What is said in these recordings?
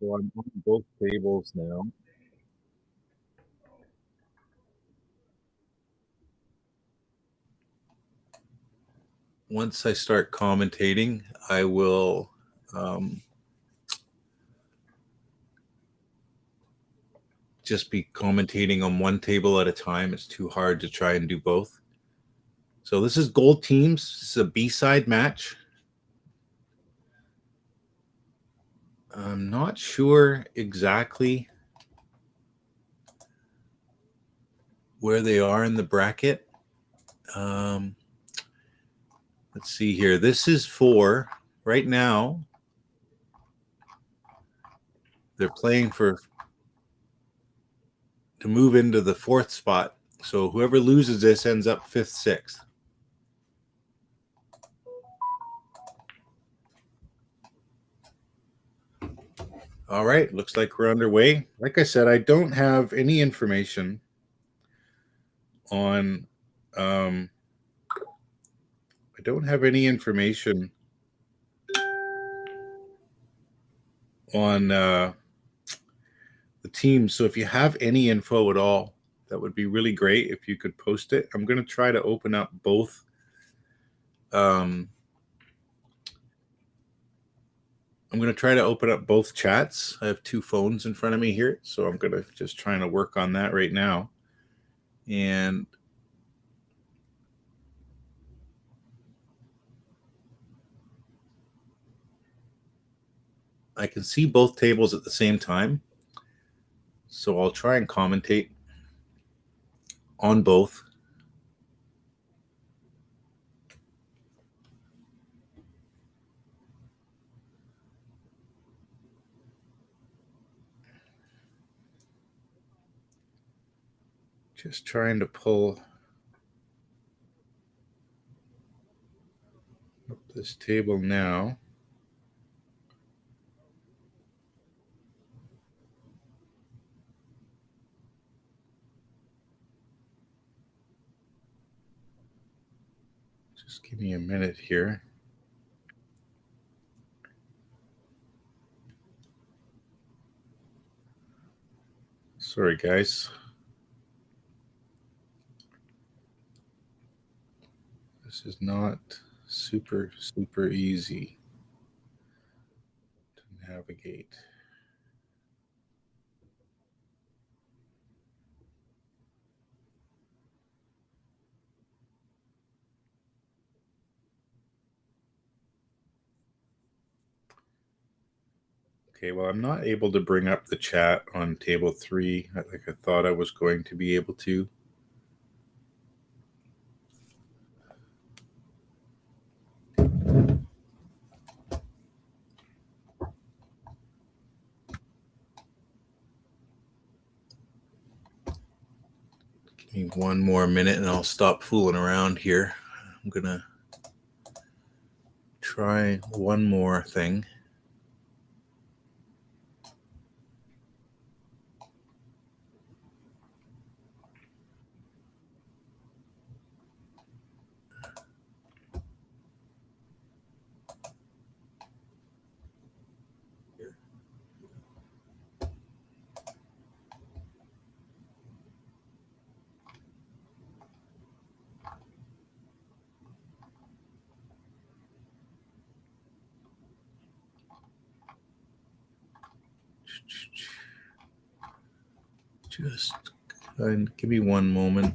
So I'm on both tables now. Once I start commentating, I will just be commentating on one table at a time. It's too hard to try and do both. So this is gold teams. This is a B-side match. I'm not sure exactly where they are in the bracket. Let's see here. This is for right now. They're playing to move into the fourth spot. So whoever loses this ends up fifth, sixth. All right, looks like we're underway. Like I said, I don't have any information on I don't have any information on the team. So if you have any info at all, that would be really great if you could post it. I'm going to try to open up both I'm going to try to open up both chats. I have two phones in front of me here, so I'm going to just trying to work on that right now. And I can see both tables at the same time. So I'll try and commentate on both. Just trying to pull up this table now. Just give me a minute here. Sorry, guys. This is not super easy to navigate. Okay, well, I'm not able to bring up the chat on table 3 like I thought I was going to be able to. Give me one more minute and I'll stop fooling around here. I'm going to try one more thing. Just give me one moment.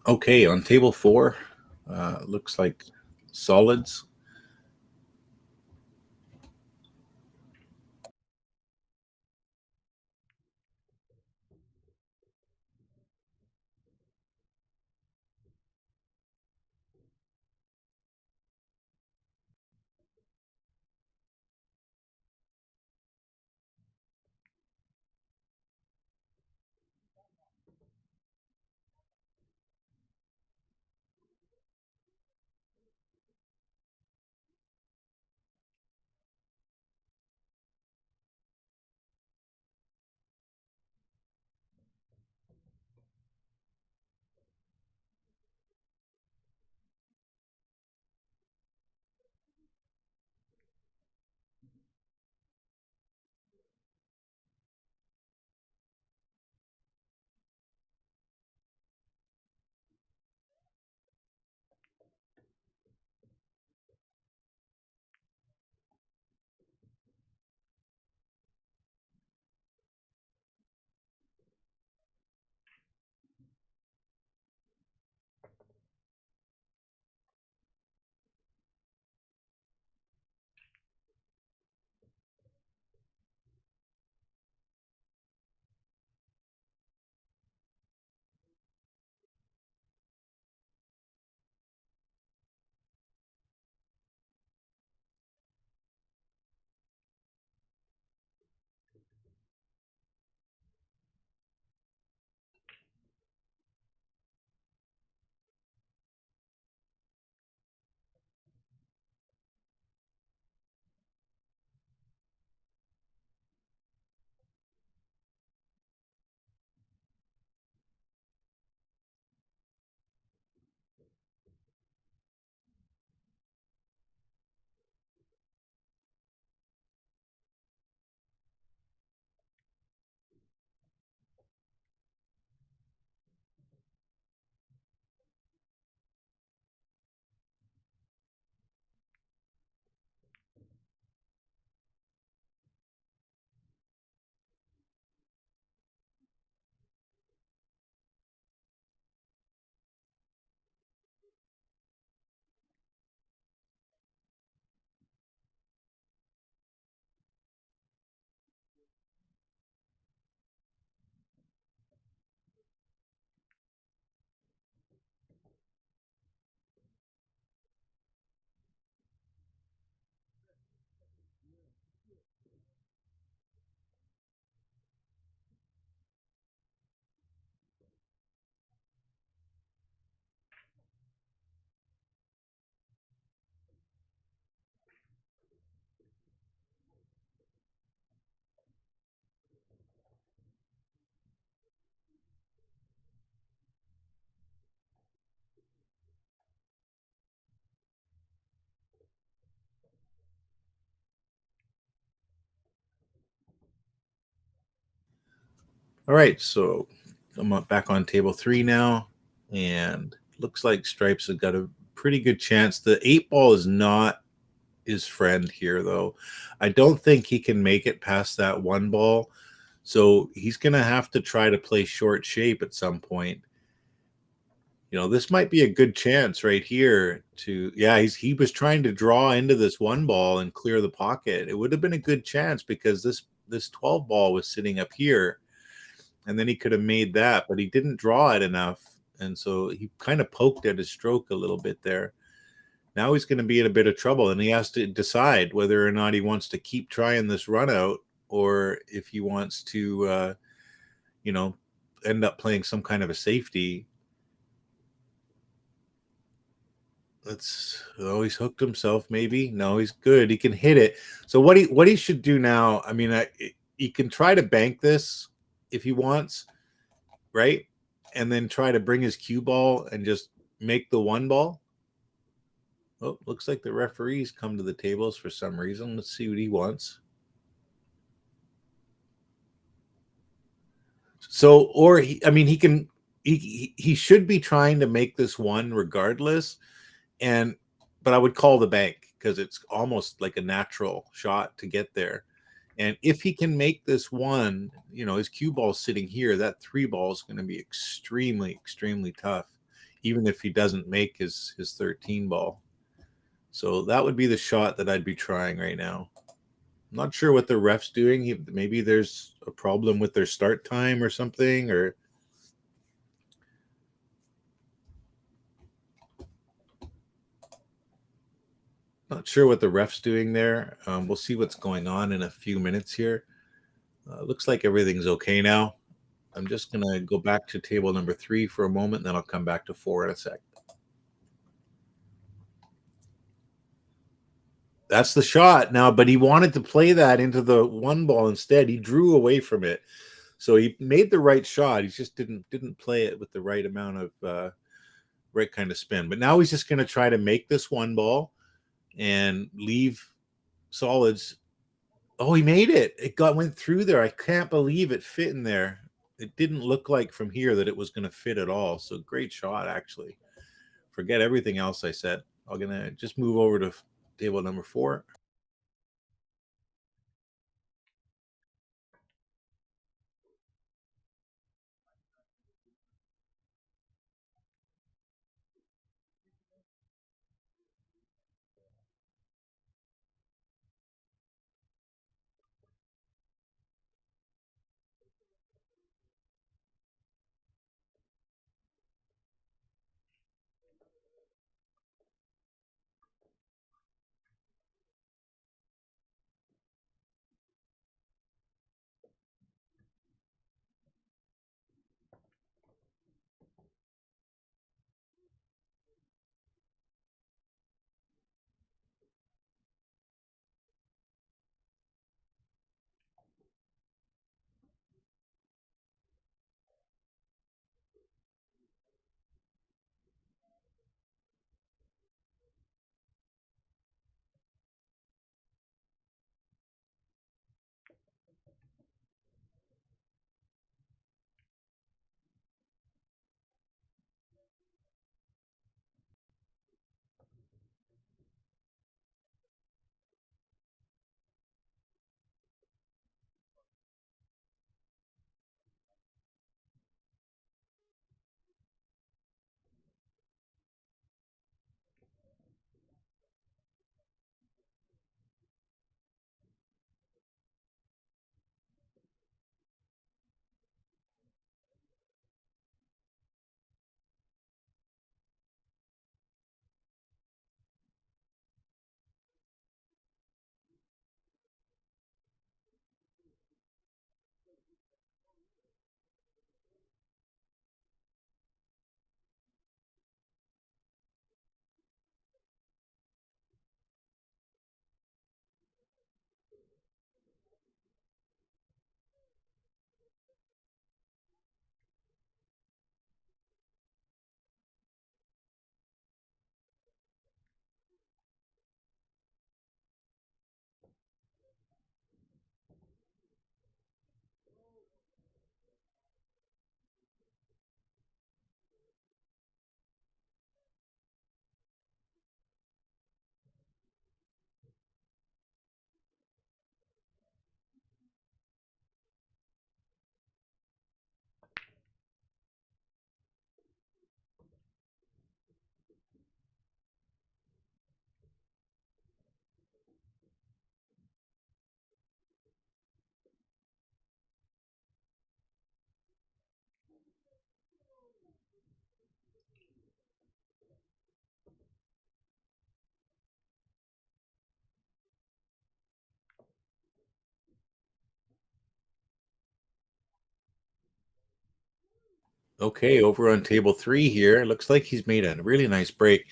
Okay, on table 4, looks like solids. All right, so I'm back on table 3 now, and looks like Stripes have got a pretty good chance. The 8 ball is not his friend here, though. I don't think he can make it past that 1 ball, so he's going to have to try to play short shape at some point. This might be a good chance right here to, yeah, he was trying to draw into this 1 ball and clear the pocket. It would have been a good chance because this 12 ball was sitting up here, and then he could have made that, but he didn't draw it enough, and so he kind of poked at his stroke a little bit there. Now he's going to be in a bit of trouble, and he has to decide whether or not he wants to keep trying this run out, or if he wants to, end up playing some kind of a safety. He's hooked himself. Maybe no, he's good. He can hit it. So what he should do now? I mean, he can try to bank this if he wants, right? And then try to bring his cue ball and just make the 1 ball. Oh, looks like the referees come to the tables for some reason. Let's see what he wants. So, or he can, he should be trying to make this 1 regardless. And but I would call the bank because it's almost like a natural shot to get there. And if he can make this one, his cue ball sitting here, that 3 ball is going to be extremely, extremely tough, even if he doesn't make his 13 ball. So that would be the shot that I'd be trying right now. I'm not sure what the ref's doing. Maybe there's a problem with their start time or something, or not sure what the ref's doing there. We'll see what's going on in a few minutes here. Looks like everything's okay now. I'm just going to go back to table number 3 for a moment, and then I'll come back to 4 in a sec. That's the shot now, but he wanted to play that into the 1 ball instead. He drew away from it. So he made the right shot. He just didn't play it with the right amount of right kind of spin. But now he's just going to try to make this 1 ball and leave solids. Oh, he made it. It went through there. I can't believe it fit in there. It didn't look like from here that it was going to fit at all. So great shot, actually. Forget everything else I said. I'm going to just move over to table number 4. Okay, over on table 3 here. Looks like he's made a really nice break.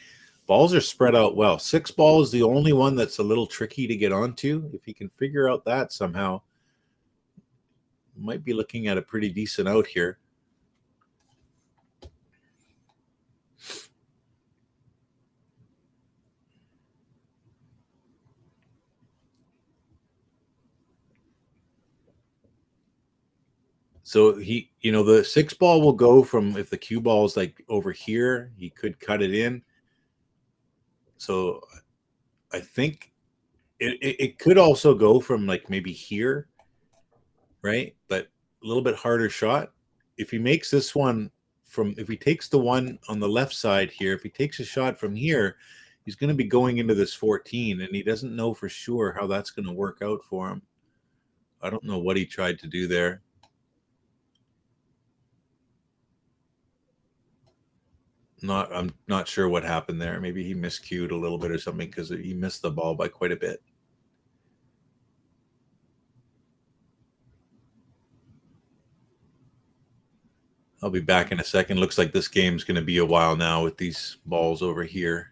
Balls are spread out well. 6 ball is the only one that's a little tricky to get onto. If he can figure out that somehow, might be looking at a pretty decent out here. So the 6 ball will go from, if the cue ball is like over here, he could cut it in. So I think it could also go from like maybe here, right? But a little bit harder shot. If he makes this one from, if he takes the one on the left side here, if he takes a shot from here, he's going to be going into this 14, and he doesn't know for sure how that's going to work out for him. I don't know what he tried to do there. I'm not sure what happened there. Maybe he miscued a little bit or something because he missed the ball by quite a bit. I'll be back in a second. Looks like this game's going to be a while now with these balls over here.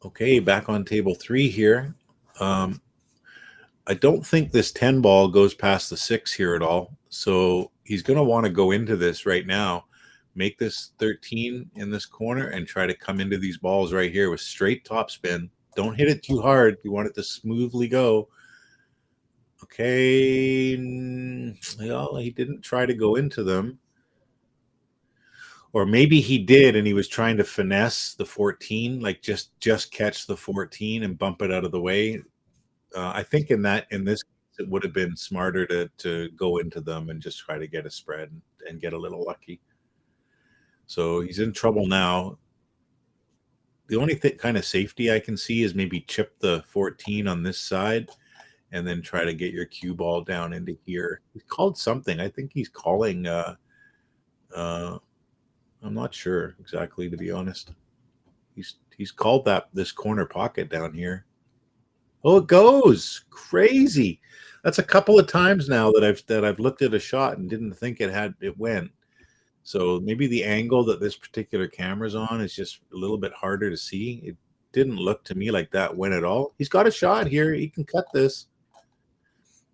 Okay, back on table 3 here. Um, I don't think this 10 ball goes past the 6 here at all. So he's going to want to go into this right now, make this 13 in this corner, and try to come into these balls right here with straight topspin. Don't hit it too hard. You want it to smoothly go. Okay. Well, he didn't try to go into them. Or maybe he did and he was trying to finesse the 14, like just catch the 14 and bump it out of the way. I think in this case, it would have been smarter to go into them and just try to get a spread and get a little lucky. So he's in trouble now. The only kind of safety I can see is maybe chip the 14 on this side and then try to get your cue ball down into here. He's called something. I think he's calling. Uh, I'm not sure exactly, to be honest. He's called that this corner pocket down here. Oh, it goes crazy. That's a couple of times now that I've looked at a shot and didn't think it went. So maybe the angle that this particular camera's on is just a little bit harder to see. It didn't look to me like that went at all. He's got a shot here. He can cut this.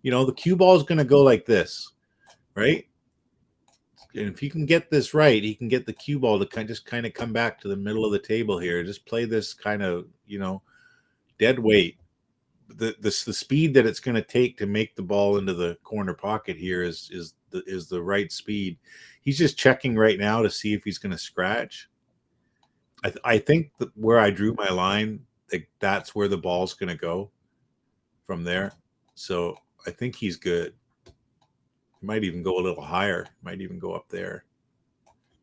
You know, the cue ball is going to go like this, right? And if he can get this right, he can get the cue ball to just kind of come back to the middle of the table here. Just play this kind of, dead weight. The speed that it's going to take to make the ball into the corner pocket here is the right speed. He's just checking right now to see if he's going to scratch. I think that where I drew my line, that's where the ball's going to go from there. So I think he's good. He might even go a little higher. Might even go up there.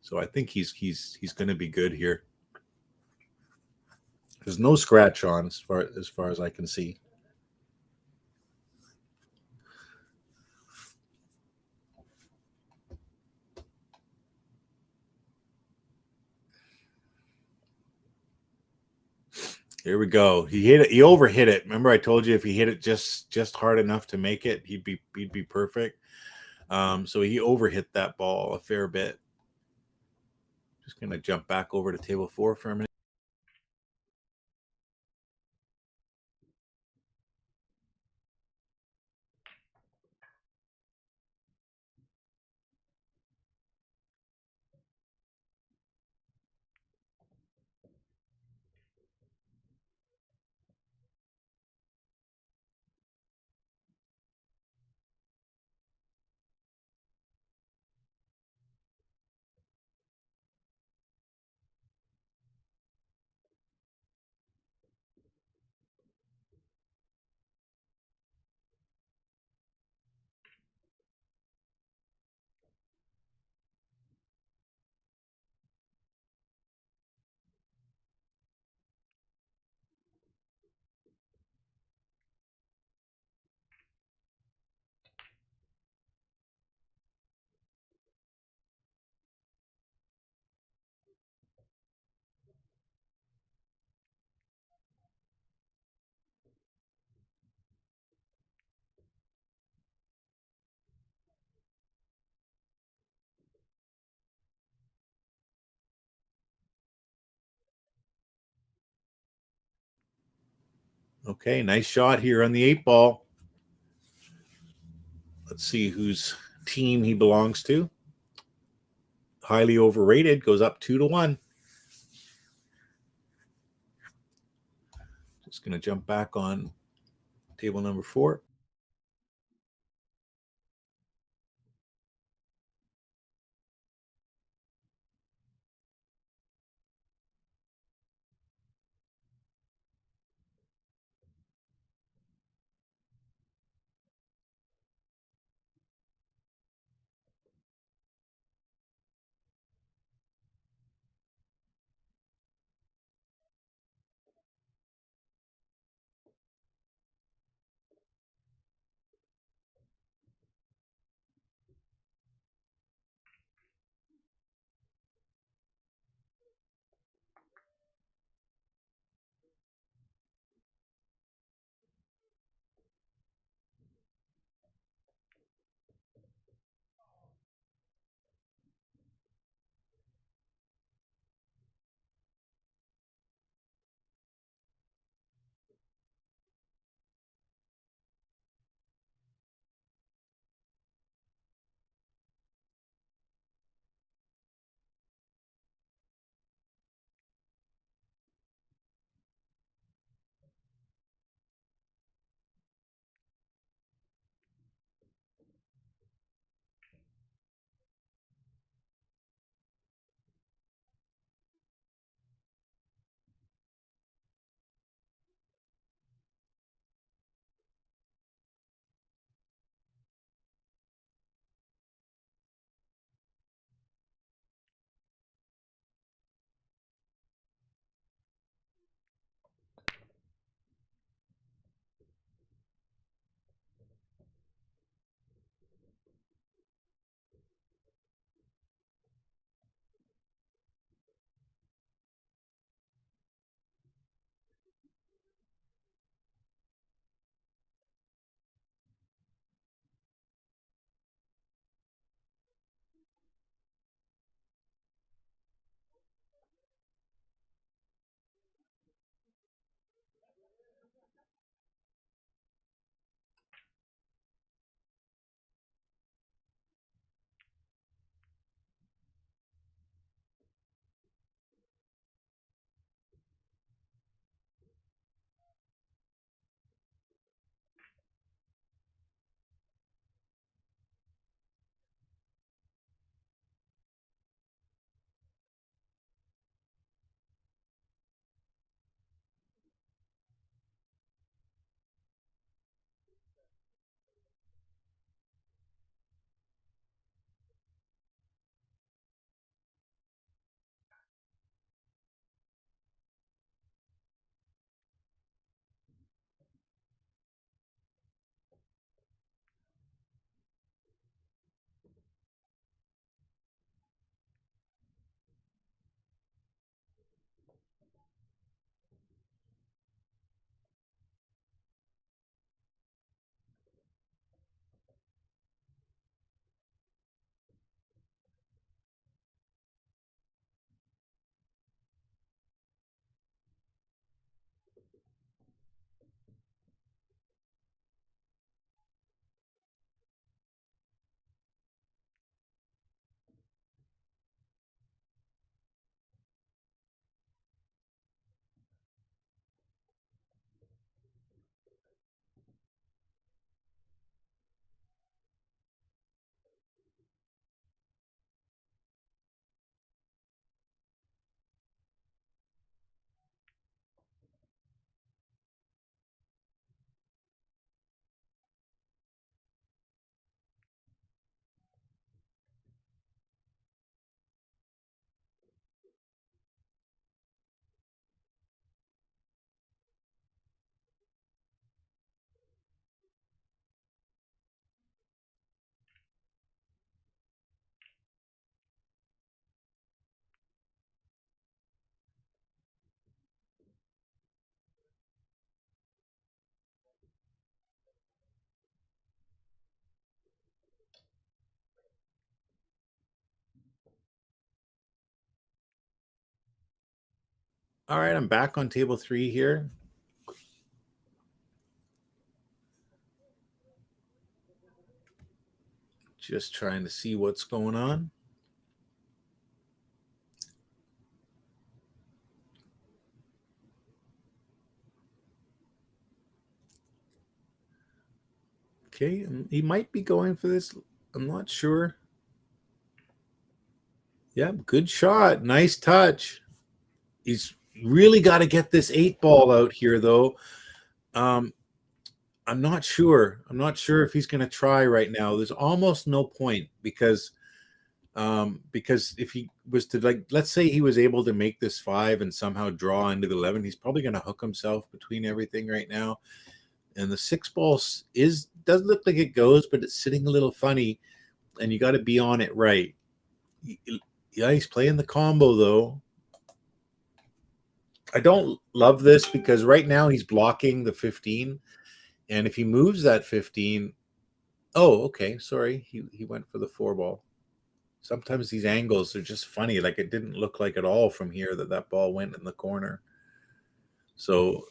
So I think he's going to be good here. There's no scratch on as far as I can see. Here we go. He hit it. He overhit it. Remember, I told you if he hit it just hard enough to make it, he'd be perfect. So he overhit that ball a fair bit. Just gonna jump back over to table 4 for a minute. Okay, nice shot here on the 8 ball. Let's see whose team he belongs to. Highly overrated, goes up 2-1. Just going to jump back on table number 4. All right, I'm back on table 3 here. Just trying to see what's going on. Okay, he might be going for this. I'm not sure. Yeah, good shot. Nice touch. He's really got to get this 8 ball out here, though. Um, I'm not sure. I'm not sure if he's going to try right now. There's almost no point because if he was to, like, let's say he was able to make this 5 and somehow draw into the 11, he's probably going to hook himself between everything right now. And the 6 ball does look like it goes, but it's sitting a little funny, and you got to be on it right. Yeah, he's playing the combo though. I don't love this because right now he's blocking the 15, and if he moves that 15, oh, okay, sorry, he went for the 4 ball. Sometimes these angles are just funny. Like, it didn't look like at all from here that ball went in the corner. So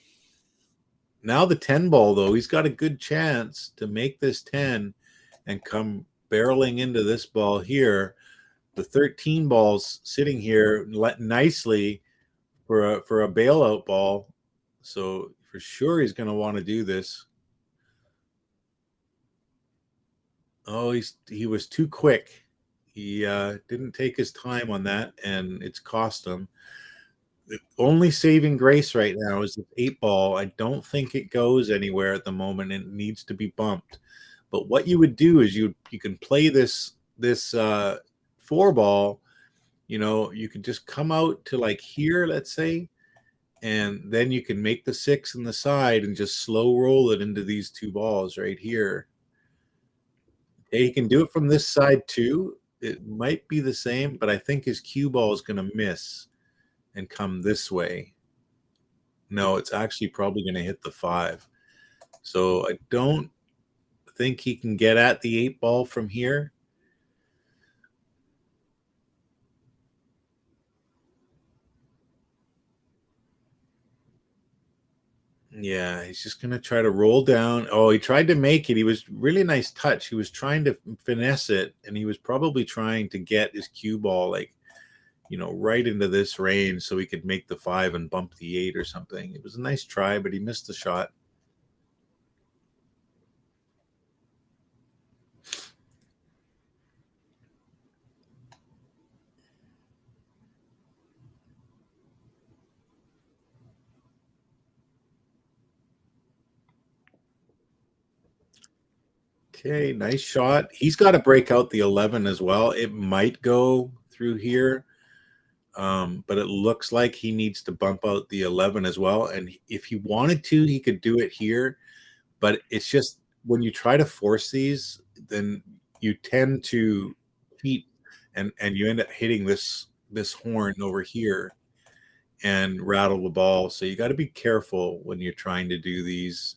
now the 10 ball, though, he's got a good chance to make this 10 and come barreling into this ball here. The 13 ball's sitting here nicely for a bailout ball. So for sure he's going to want to do this. Oh, he was too quick. He didn't take his time on that, and it's cost him. The only saving grace right now is the 8 ball. I don't think it goes anywhere at the moment. It needs to be bumped. But what you would do is you can play this 4 ball. You know, you could just come out to like here, let's say, and then you can make the 6 on the side and just slow roll it into these 2 balls right here. Okay, he can do it from this side too. It might be the same, but I think his cue ball is going to miss and come this way. No, it's actually probably going to hit the 5. So I don't think he can get at the 8 ball from here. Yeah, he's just going to try to roll down. Oh, he tried to make it. He was really nice touch. He was trying to finesse it, and he was probably trying to get his cue ball, like, you know, right into this range so he could make the 5 and bump the 8 or something. It was a nice try, but he missed the shot. Okay, nice shot. He's got to break out the 11 as well. It might go through here, but it looks like he needs to bump out the 11 as well. And if he wanted to, he could do it here. But it's just when you try to force these, then you tend to cheat, and you end up hitting this horn over here and rattle the ball. So you got to be careful when you're trying to do these.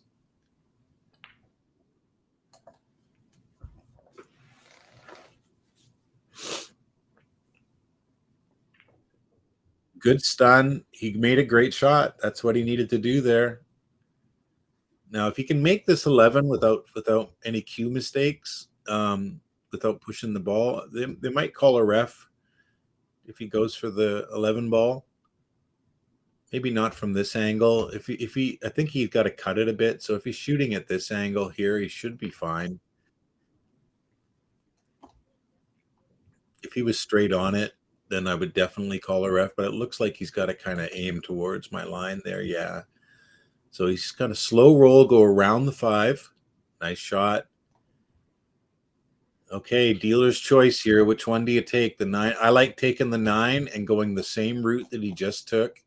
Good stun. He made a great shot. That's what he needed to do there. Now, if he can make this 11 without any cue mistakes, without pushing the ball, they might call a ref if he goes for the 11 ball. Maybe not from this angle. If he, I think he's got to cut it a bit. So if he's shooting at this angle here, he should be fine. If he was straight on it, then I would definitely call a ref. But it looks like he's got to kind of aim towards my line there. Yeah. So he's got a slow roll, go around the 5. Nice shot. Okay, dealer's choice here. Which one do you take? The 9. I like taking the 9 and going the same route that he just took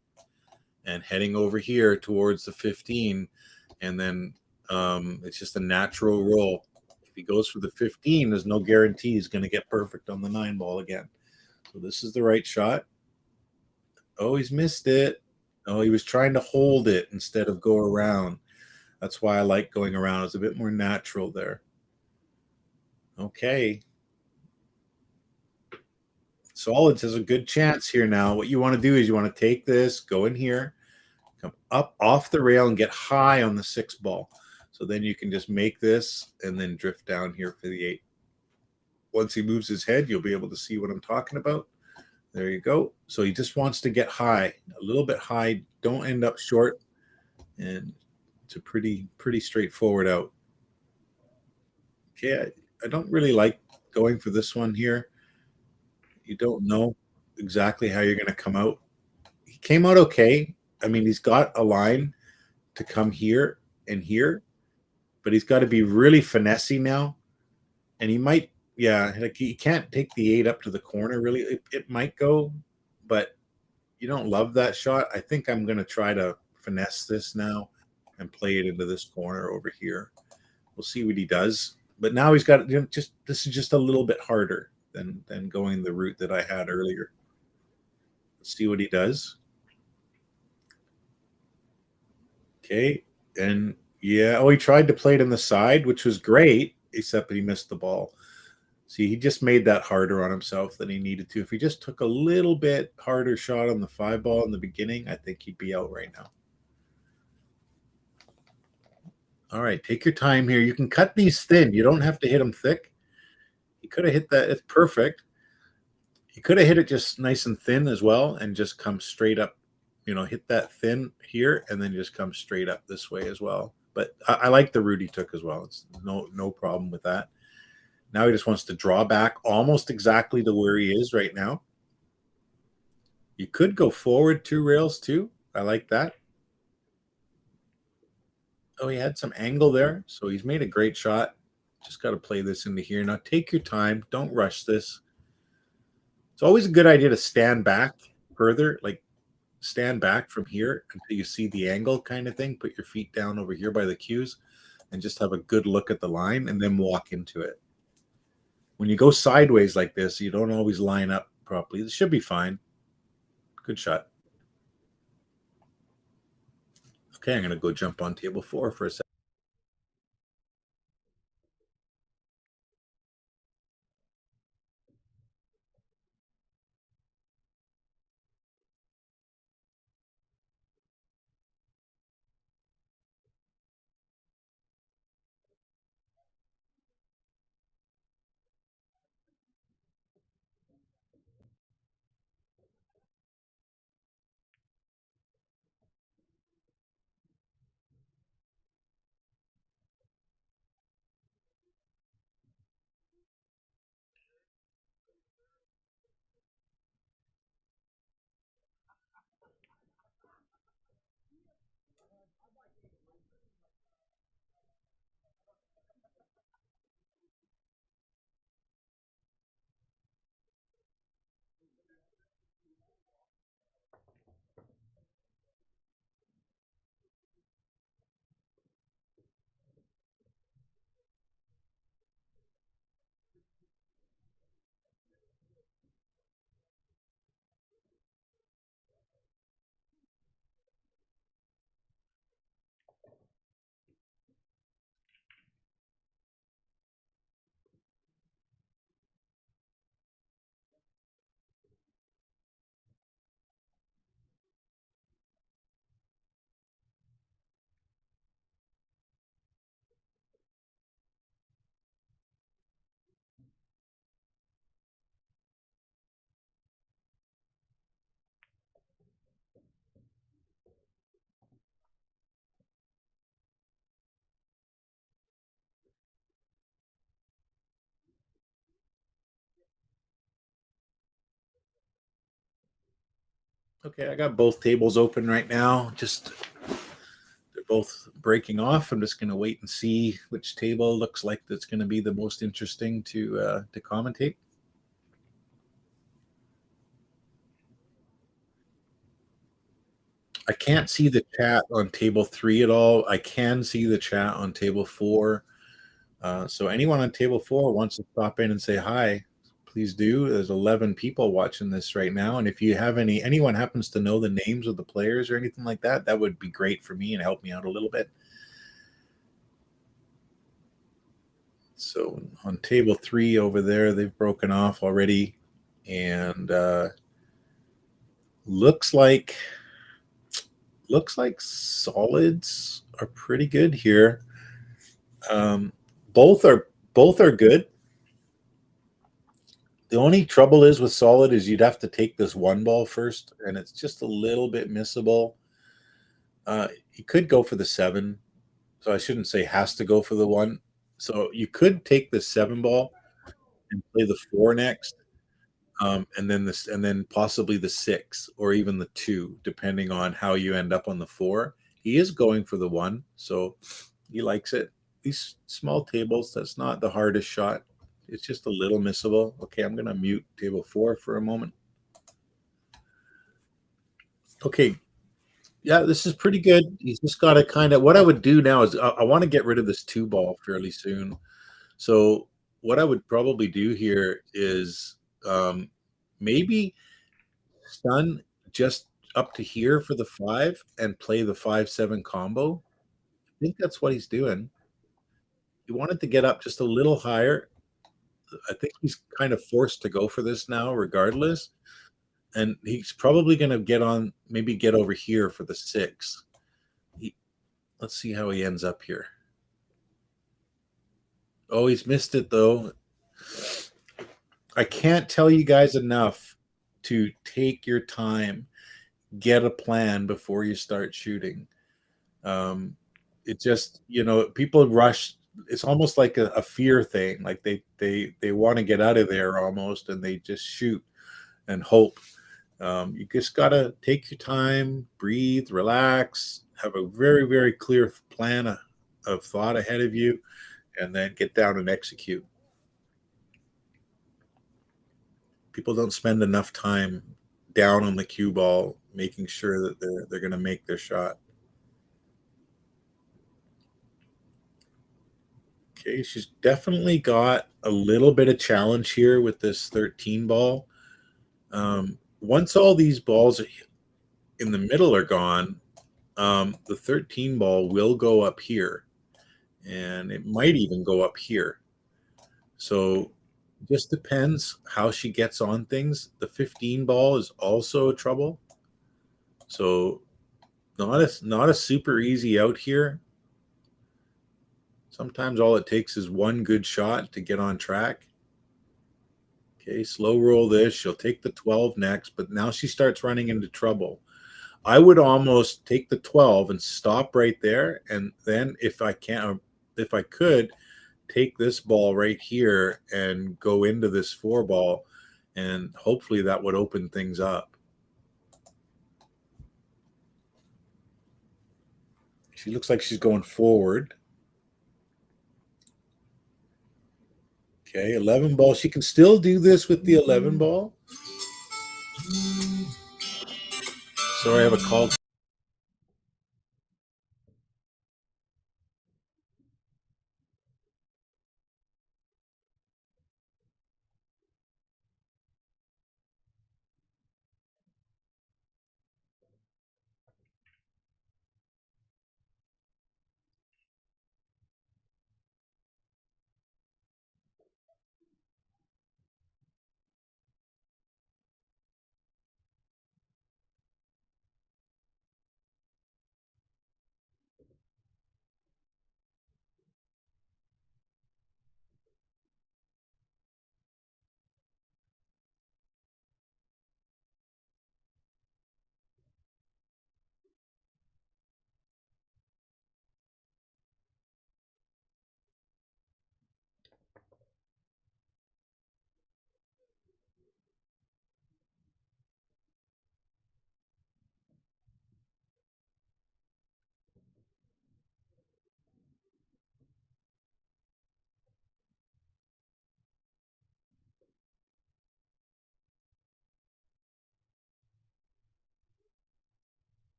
and heading over here towards the 15. And then it's just a natural roll. If he goes for the 15, there's no guarantee he's going to get perfect on the 9 ball again. So this is the right shot. Oh, he's missed it. Oh, he was trying to hold it instead of go around. That's why I like going around. It's a bit more natural there. Okay. Solids has a good chance here now. What you want to do is you want to take this, go in here, come up off the rail and get high on the 6 ball. So then you can just make this and then drift down here for the 8. Once he moves his head, you'll be able to see what I'm talking about. There you go. So he just wants to get high, a little bit high. Don't end up short. And it's a pretty straightforward out. Okay, I don't really like going for this one here. You don't know exactly how you're going to come out. He came out okay. I mean, he's got a line to come here and here, but he's got to be really finessey now. And he might, yeah, like he can't take the 8 up to the corner, really. It might go, but you don't love that shot. I think I'm going to try to finesse this now and play it into this corner over here. We'll see what he does. But now he's got, just this is just a little bit harder than going the route that I had earlier. Let's see what he does. Okay, and yeah, oh, he tried to play it in the side, which was great, except he missed the ball. See, he just made that harder on himself than he needed to. If he just took a little bit harder shot on the 5 ball in the beginning, I think he'd be out right now. All right, take your time here. You can cut these thin. You don't have to hit them thick. He could have hit that. It's perfect. He could have hit it just nice and thin as well and just come straight up, hit that thin here and then just come straight up this way as well. But I like the route he took as well. It's no problem with that. Now he just wants to draw back almost exactly to where he is right now. You could go forward 2 rails too. I like that. Oh, he had some angle there. So he's made a great shot. Just got to play this into here. Now take your time. Don't rush this. It's always a good idea to stand back further, like stand back from here until you see the angle kind of thing. Put your feet down over here by the cues and just have a good look at the line and then walk into it. When you go sideways like this, you don't always line up properly. This should be fine. Good shot. Okay, I'm going to go jump on table 4 for a second. Okay, I got both tables open right now. They're both breaking off. I'm just going to wait and see which table looks like that's going to be the most interesting to commentate. I can't see the chat on table 3 at all. I can see the chat on table 4. So anyone on table 4 wants to stop in and say hi, please do. There's 11 people watching this right now, and if you have anyone happens to know the names of the players or anything like that, that would be great for me and help me out a little bit. So on table 3 over there, they've broken off already, and looks like solids are pretty good here. Both are good. The only trouble is with solid is you'd have to take this one ball first, and it's just a little bit missable. He could go for the 7, so I shouldn't say has to go for the 1. So you could take the 7 ball and play the 4 next, and then possibly the 6 or even the 2, depending on how you end up on the 4. He is going for the 1, so he likes it. These small tables, that's not the hardest shot. It's just a little missable. Okay, I'm gonna mute table 4 for a moment. Okay, yeah, this is pretty good. He's just got to kind of. What I would do now is I want to get rid of this 2 ball fairly soon. So what I would probably do here is um, maybe stun just up to here for the 5 and play the 5-7 combo. I think that's what he's doing. He wanted to get up just a little higher. I think he's kind of forced to go for this now, regardless. And he's probably going to get on, maybe get over here for the 6. He, let's see how he ends up here. Oh, he's missed it though. I can't tell you guys enough to take your time, get a plan before you start shooting. It just, people rush. It's almost like a fear thing. Like they want to get out of there almost, and they just shoot and hope. You just gotta take your time, breathe, relax, have a very, very clear plan of thought ahead of you, and then get down and execute. People don't spend enough time down on the cue ball, making sure that they're going to make their shot. Okay, she's definitely got a little bit of challenge here with this 13 ball. Once all these balls in the middle are gone, the 13 ball will go up here, and it might even go up here. So just depends how she gets on things. The 15 ball is also trouble. So not a super easy out here. Sometimes all it takes is one good shot to get on track. Okay, slow roll this. She'll take the 12 next, but now she starts running into trouble. I would almost take the 12 and stop right there, and then if I could, take this ball right here and go into this 4 ball, and hopefully that would open things up. She looks like she's going forward. Okay, 11 ball. She can still do this with the 11 ball. Sorry, I have a call.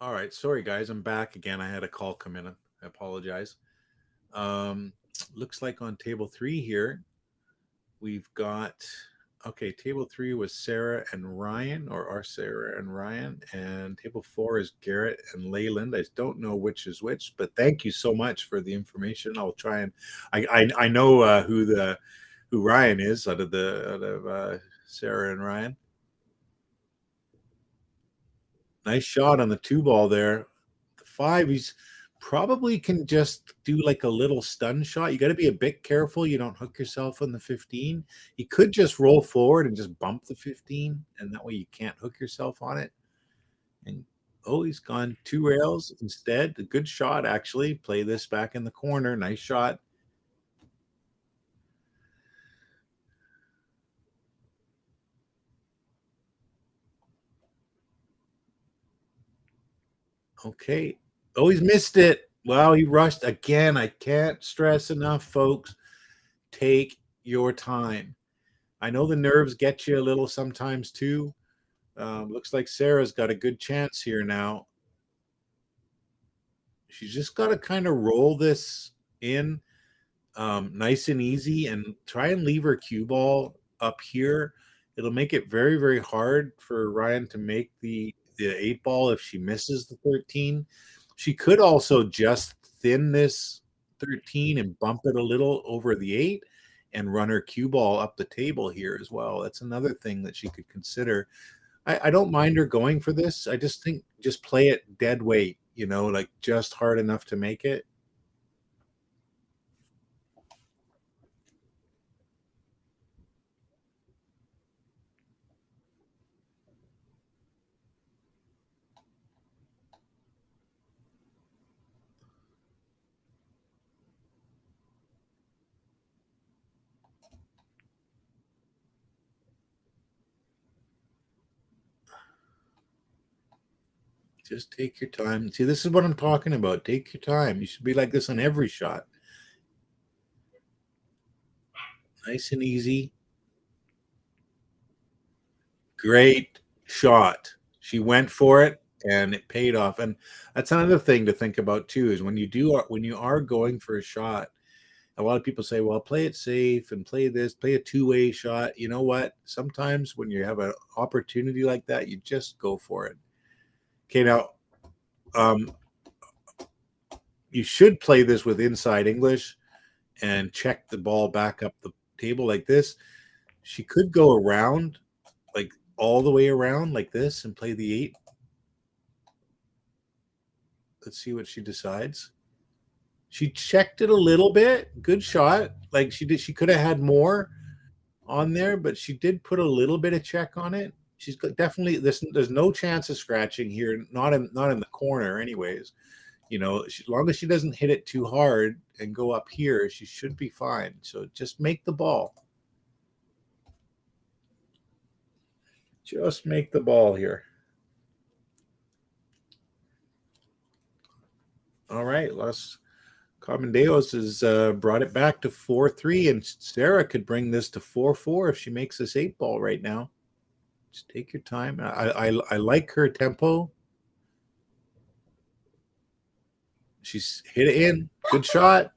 All right, sorry guys, I'm back again. I had a call come in. I apologize. Um, looks like on table three here, we've got okay, table three was Sarah and Ryan, or are Sarah and Ryan, and table four is Garrett and Leyland. I don't know which is which, but thank you so much for the information. I'll try and I know who Ryan is out of Sarah and Ryan. Nice shot on the two ball there. The five, he's probably can just do like a little stun shot. You got to be a bit careful you don't hook yourself on the 15. He could just roll forward and just bump the 15, and that way you can't hook yourself on it. And oh, he's gone two rails instead. A good shot, actually. Play this back in the corner. Nice shot. Okay. Oh, he's missed it. Wow, he rushed again. I can't stress enough, folks. Take your time. I know the nerves get you a little sometimes too. Looks like Sarah's got a good chance here now. She's just got to kind of roll this in nice and easy and try and leave her cue ball up here. It'll make it very, very hard for Ryan to make the eight ball if she misses the 13. She could also just thin this 13 and bump it a little over the eight and run her cue ball up the table here as well. That's another thing that she could consider. I don't mind her going for this. I just think just play it dead weight, like just hard enough to make it. Just take your time. See, this is what I'm talking about. Take your time. You should be like this on every shot. Nice and easy. Great shot. She went for it and it paid off. And that's another thing to think about too is when you are going for a shot, a lot of people say, well, play it safe and play this, play a two-way shot. You know what? Sometimes when you have an opportunity like that, you just go for it. Okay, now um, you should play this with inside English and check the ball back up the table like this. She could go around, like all the way around like this and play the eight. Let's see what she decides. She checked it a little bit. Good shot. Like she could have had more on there, but she did put a little bit of check on it. She's got definitely there's no chance of scratching here, not in the corner anyways. As long as she doesn't hit it too hard and go up here, she should be fine. So just make the ball. Just make the ball here. All right, Los Carpendeos has brought it back to 4-3, and Sarah could bring this to 4-4 if she makes this eight ball right now. Just take your time. I like her tempo. She's hit it in. Good shot.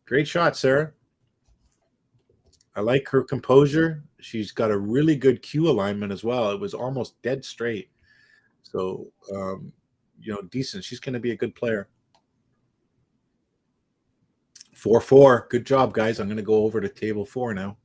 Great shot, Sarah. I like her composure. She's got a really good cue alignment as well. It was almost dead straight. So, decent. She's going to be a good player. 4-4. Good job, guys. I'm going to go over to table four now.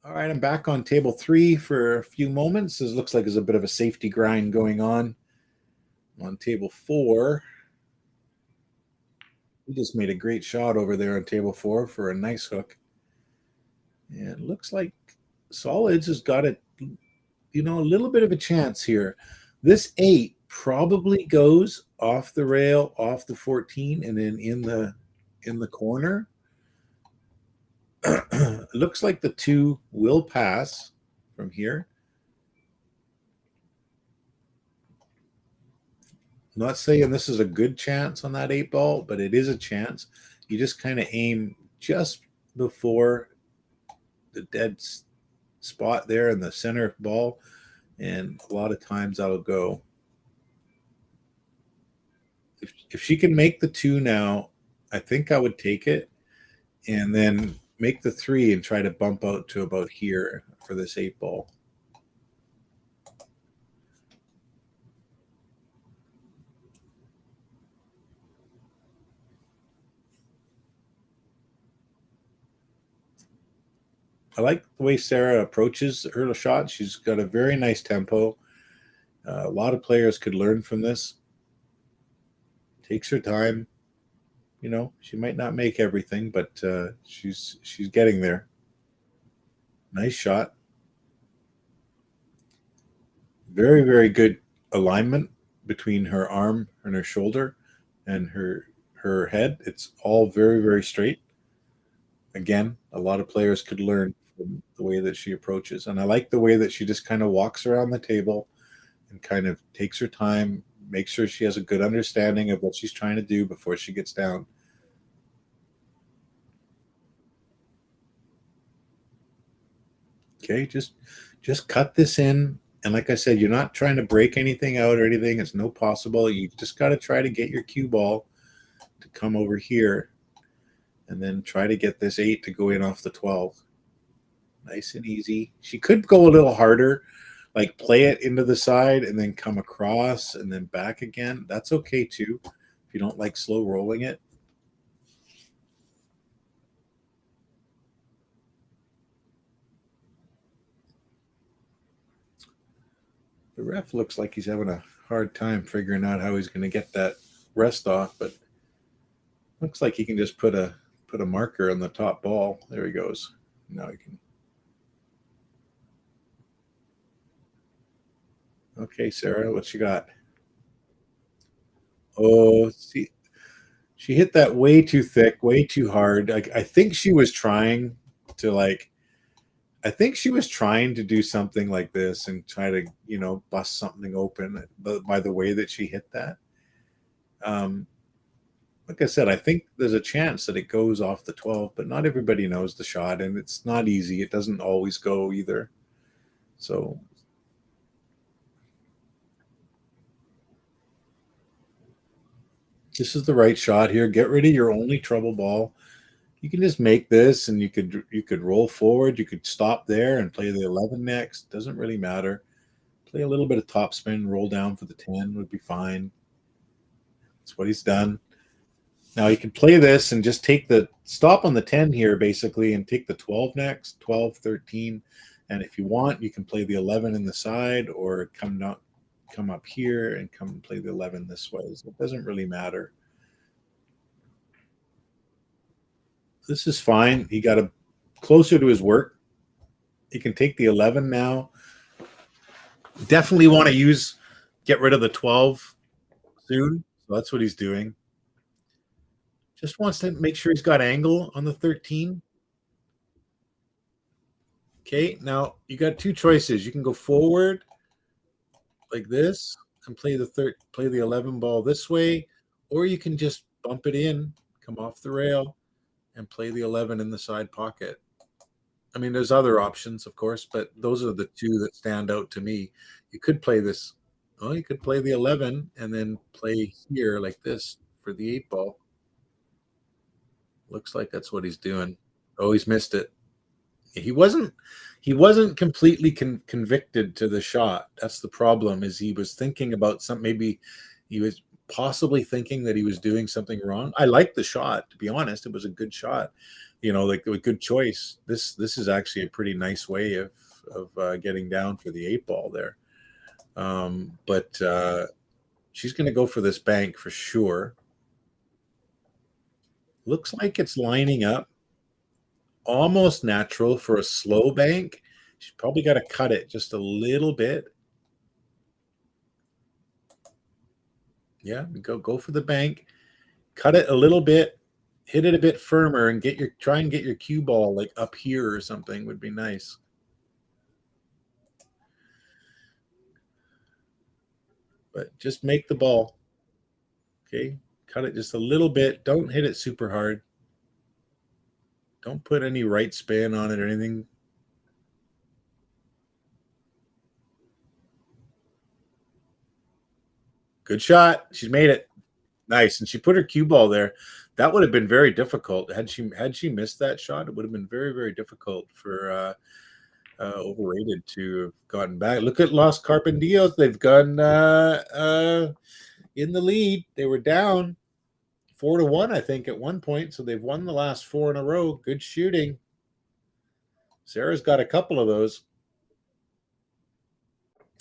All right, I'm back on table 3 for a few moments. This looks like there's a bit of a safety grind going on table 4. He just made a great shot over there on table 4 for a nice hook. And it looks like Solids has got a little bit of a chance here. This 8 probably goes off the rail, off the 14, and then in the corner. It looks like the 2 will pass from here. I'm not saying this is a good chance on that 8 ball, but it is a chance. You just kind of aim just before the dead spot there in the center ball, and a lot of times that'll go. If she can make the 2 now, I think I would take it and then make the 3 and try to bump out to about here for this 8 ball. I like the way Sarah approaches her shot. She's got a very nice tempo. A lot of players could learn from this. Takes her time. She might not make everything, but she's getting there. Nice shot. Very, very good alignment between her arm and her shoulder and her head. It's all very, very straight. Again, a lot of players could learn from the way that she approaches. And I like the way that she just kind of walks around the table and kind of takes her time, makes sure she has a good understanding of what she's trying to do before she gets down. Okay, just cut this in. And like I said, you're not trying to break anything out or anything. It's no possible. You just got to try to get your cue ball to come over here and then try to get this 8 to go in off the 12. Nice and easy. She could go a little harder, like play it into the side and then come across and then back again. That's okay too, if you don't like slow rolling it. The ref looks like he's having a hard time figuring out how he's going to get that rest off, but looks like he can just put a marker on the top ball. There he goes. Now he can. Okay, Sarah, what you got? Oh, see, she hit that way too thick, way too hard. I think she was trying to I think she was trying to do something like this and try to, bust something open by the way that she hit that. Like I said, I think there's a chance that it goes off the 12, but not everybody knows the shot, and it's not easy. It doesn't always go either. So this is the right shot here. Get rid of your only trouble ball. You can just make this, and you could roll forward. You could stop there and play the 11 next. Doesn't really matter. Play a little bit of topspin, roll down for the 10 would be fine. That's what he's done. Now you can play this and just take the stop on the 10 here basically and take the 12 next, 12, 13. And if you want, you can play the 11 in the side or come up here and come and play the 11 this way. So it doesn't really matter. This is fine. He got closer to his work. He can take the 11 now. Definitely want to get rid of the 12 soon. So that's what he's doing. Just wants to make sure he's got angle on the 13. Okay, now you got 2 choices. You can go forward like this and play the 11 ball this way, or you can just bump it in, come off the rail, and play the 11 in the side pocket. I mean, there's other options, of course, but those are the 2 that stand out to me. You could play this. Oh, you could play the 11 and then play here like this for the 8 ball. Looks like that's what he's doing. Oh, he's missed it. He wasn't completely convicted to the shot. That's the problem. Is he was thinking about maybe he was possibly thinking that he was doing something wrong. I liked the shot, to be honest. It was a good shot, like a good choice. This is actually a pretty nice way of getting down for the 8 ball there. But she's going to go for this bank for sure. Looks like it's lining up almost natural for a slow bank. She's probably got to cut it just a little bit. Yeah, go for the bank. Cut it a little bit, hit it a bit firmer, and try and get your cue ball like up here or something would be nice. But just make the ball. Okay. Cut it just a little bit. Don't hit it super hard. Don't put any right spin on it or anything. Good shot. She's made it. Nice. And she put her cue ball there. That would have been very difficult. Had she missed that shot, it would have been very, very difficult for Overrated to have gotten back. Look at Los Carpendejos. They've gone in the lead. They were down 4-1, I think, at one point. So they've won the last four in a row. Good shooting. Sarah's got a couple of those.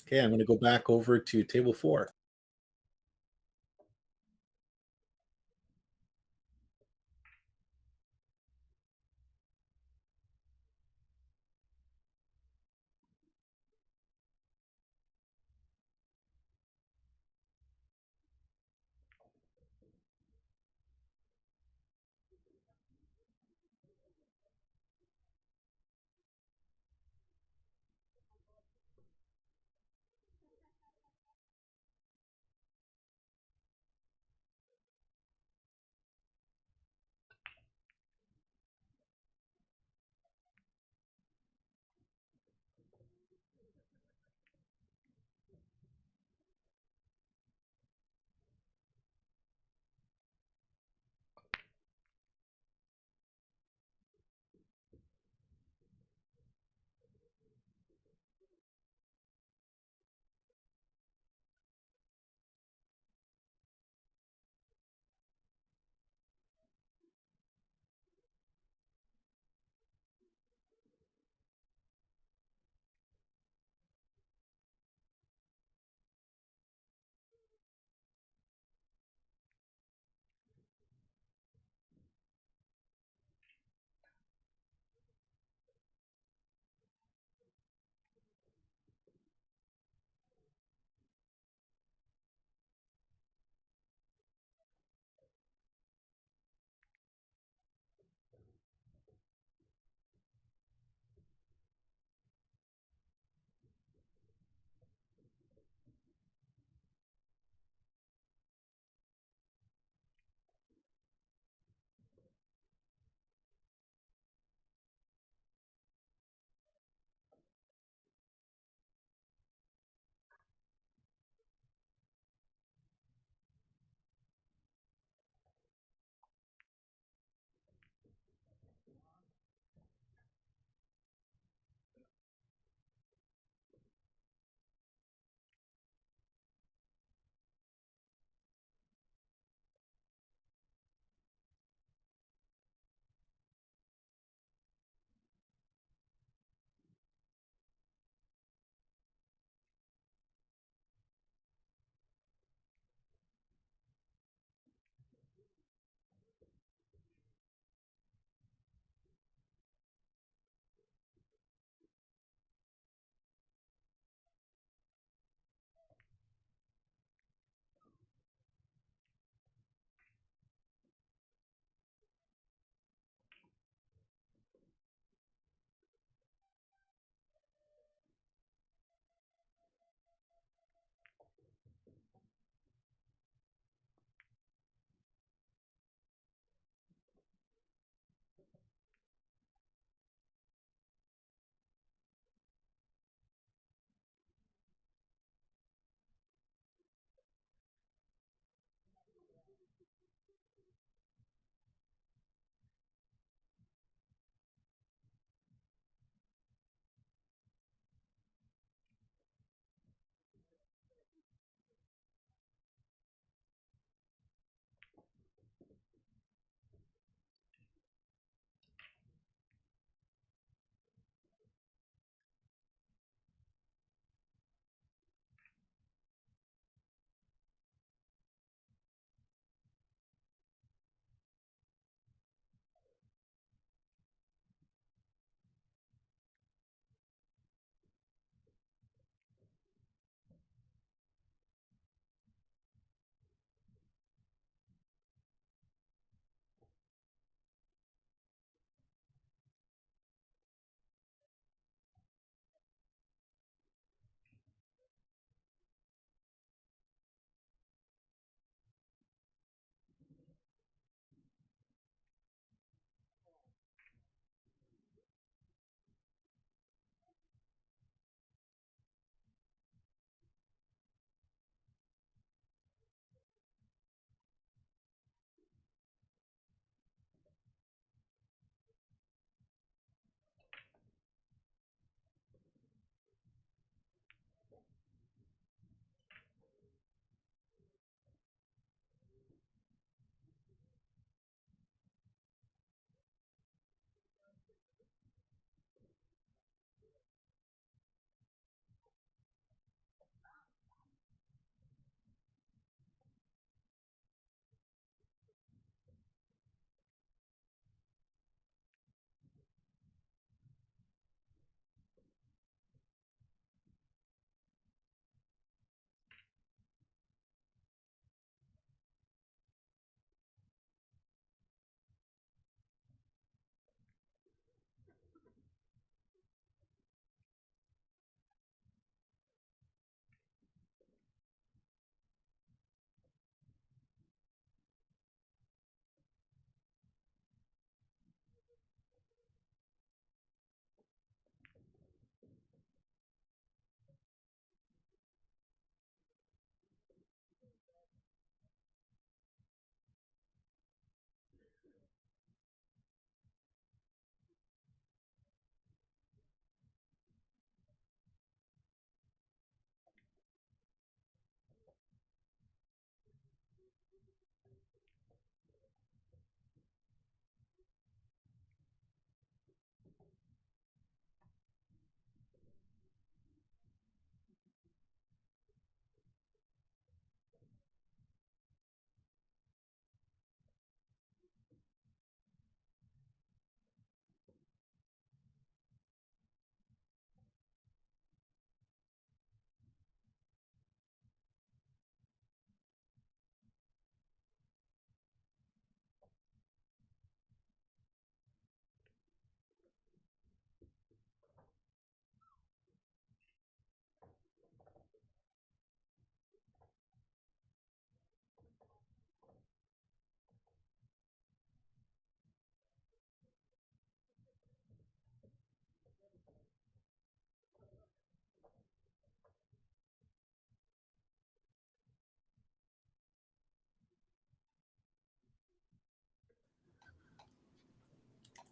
Okay, I'm going to go back over to table 4.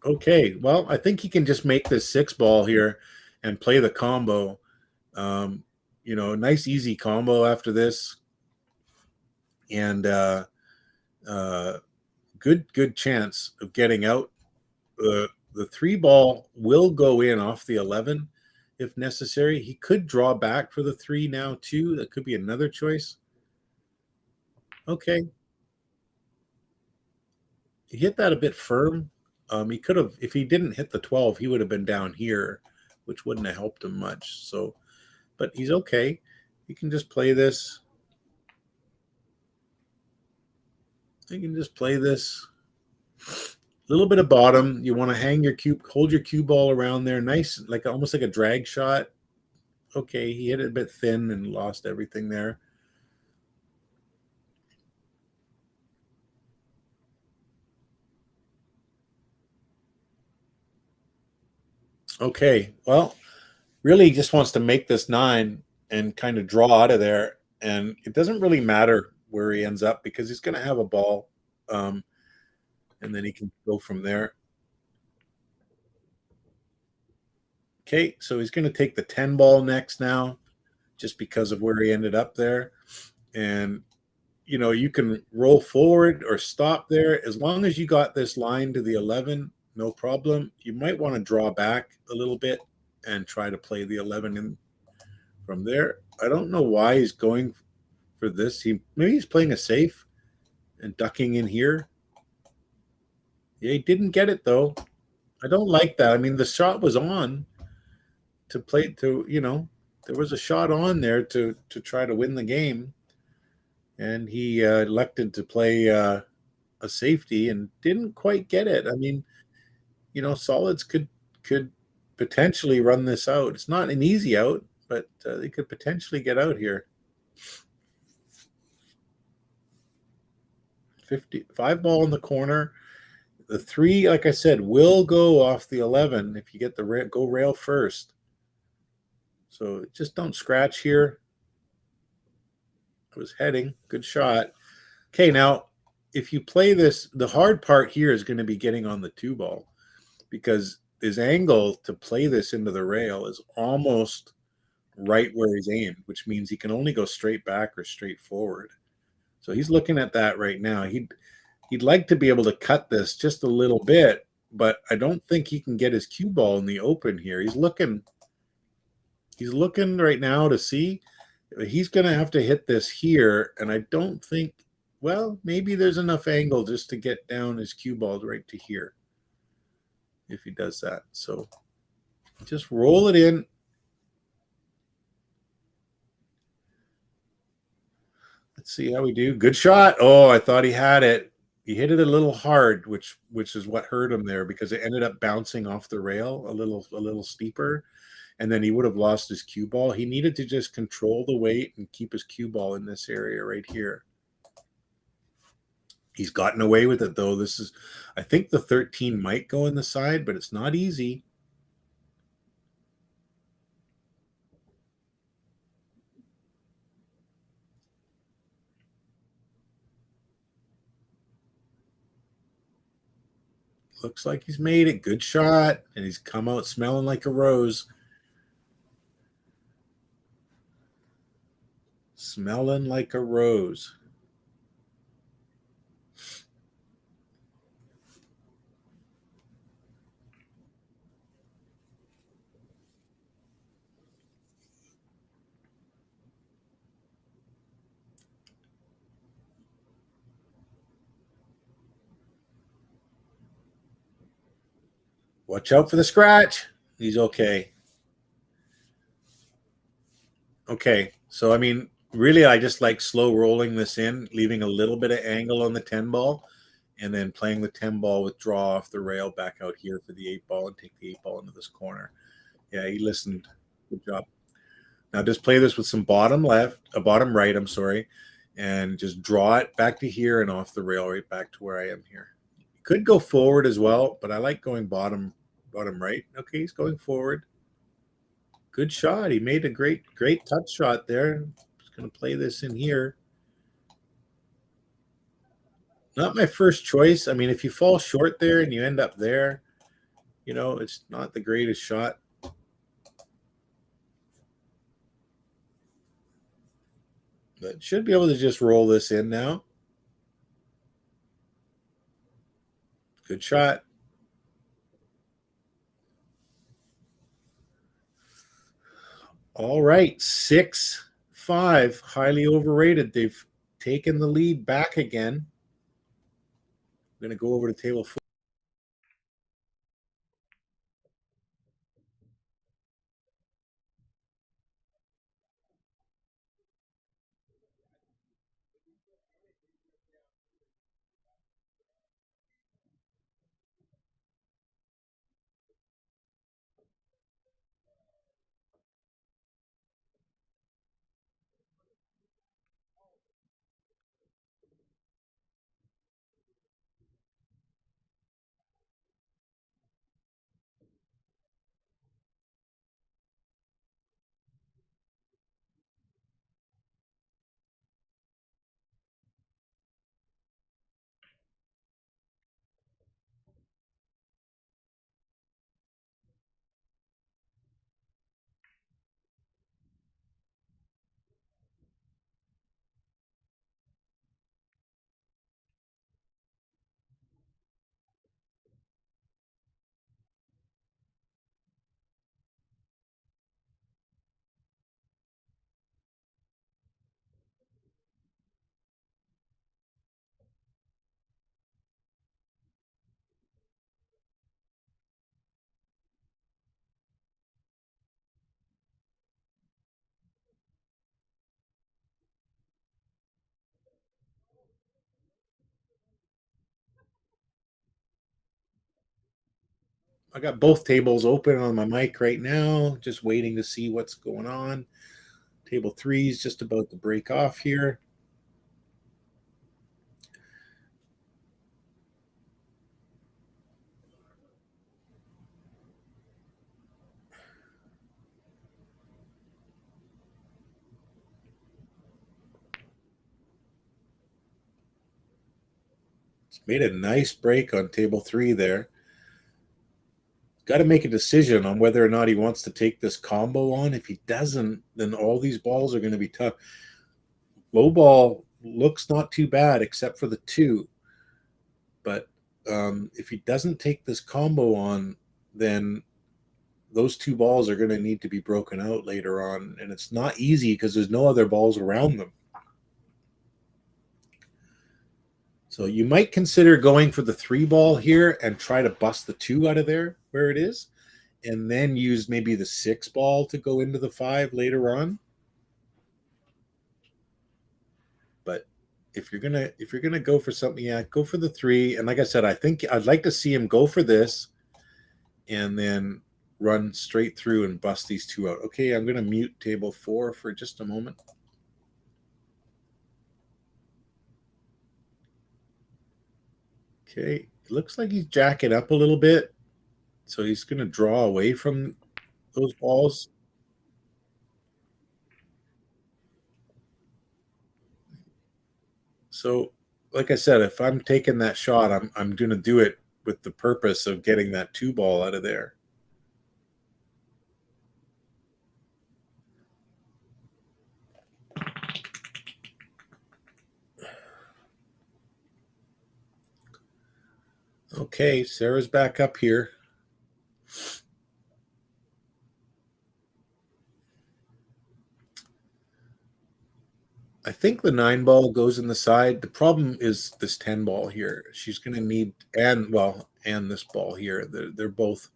Okay, well, I think he can just make this 6 ball here and play the combo. Um, nice easy combo after this, and uh, good chance of getting out. The 3 ball will go in off the 11 if necessary. He could draw back for the 3 now too. That could be another choice. Okay, he hit that a bit firm. He could have, if he didn't hit the 12, he would have been down here, which wouldn't have helped him much. So, but he's okay. He can just play this. He can just play this. A little bit of bottom. You want to hang your cue, hold your cue ball around there. Nice, like almost like a drag shot. Okay, he hit it a bit thin and lost everything there. Okay, well, really he just wants to make this 9 and kind of draw out of there. And it doesn't really matter where he ends up because he's going to have a ball. Um, and then he can go from there. Okay, so he's going to take the 10 ball next now just because of where he ended up there. And, you can roll forward or stop there. As long as you got this line to the 11, no problem. You might want to draw back a little bit and try to play the 11 in from there. I don't know why he's going for this. Maybe he's playing a safe and ducking in here. Yeah, he didn't get it though. I don't like that. I mean, the shot was on to play to, there was a shot on there to try to win the game, and he elected to play a safety and didn't quite get it. I mean, solids could potentially run this out. It's not an easy out, but they could potentially get out here. 55 ball in the corner. The 3, like I said, will go off the 11 if you get the go rail first. So just don't scratch here. It was heading. Good shot. Okay, now if you play this, the hard part here is going to be getting on the 2 ball because his angle to play this into the rail is almost right where he's aimed, which means he can only go straight back or straight forward. So he's looking at that right now. He'd like to be able to cut this just a little bit, but I don't think he can get his cue ball in the open here. He's looking right now to see. He's going to have to hit this here, and I don't think, well, maybe there's enough angle just to get down his cue ball right to here if he does that. So just roll it in. Let's see how we do. Good shot. Oh, I thought he had it. He hit it a little hard, which is what hurt him there because it ended up bouncing off the rail a little steeper, and then he would have lost his cue ball. He needed to just control the weight and keep his cue ball in this area right here. He's gotten away with it though. I think the 13 might go in the side, but it's not easy. Looks like he's made it. Good shot. And he's come out smelling like a rose. Smelling like a rose. Watch out for the scratch. He's okay. Okay. So, I mean, really, I just like slow rolling this in, leaving a little bit of angle on the 10 ball, and then playing the 10 ball with draw off the rail back out here for the 8 ball and take the 8 ball into this corner. Yeah, he listened. Good job. Now just play this with some bottom right, I'm sorry, and just draw it back to here and off the rail right back to where I am here. You could go forward as well, but I like going bottom right. Okay, he's going forward. Good shot. He made a great touch shot there. Just going to play this in here. Not my first choice. I mean, if you fall short there and you end up there, You know, it's not the greatest shot. But should be able to just roll this in now. Good shot. All right, 6-5, highly overrated. They've taken the lead back again. I'm going to go over to table 4. I got both tables open on my mic right now, just waiting to see what's going on. Table 3 is just about to break off here. It's made a nice break on table 3 there. Got to make a decision on whether or not he wants to take this combo on. If he doesn't, then all these balls are going to be tough. Low ball looks not too bad except for the 2. But if he doesn't take this combo on, then those 2 balls are going to need to be broken out later on. And it's not easy because there's no other balls around them. So you might consider going for the 3 ball here and try to bust the 2 out of there where it is, and then use maybe the 6 ball to go into the 5 later on. But if you're gonna go for something, yeah, go for the 3. And like I said, I think I'd like to see him go for this and then run straight through and bust these 2 out. Okay, I'm gonna mute table 4 for just a moment. Okay, it looks like he's jacking up a little bit. So he's going to draw away from those balls. So, like I said, if I'm taking that shot, I'm going to do it with the purpose of getting that 2 ball out of there. Okay, Sarah's back up here. I think the 9 ball goes in the side. The problem is this 10 ball here. She's going to need, and this ball here. They're both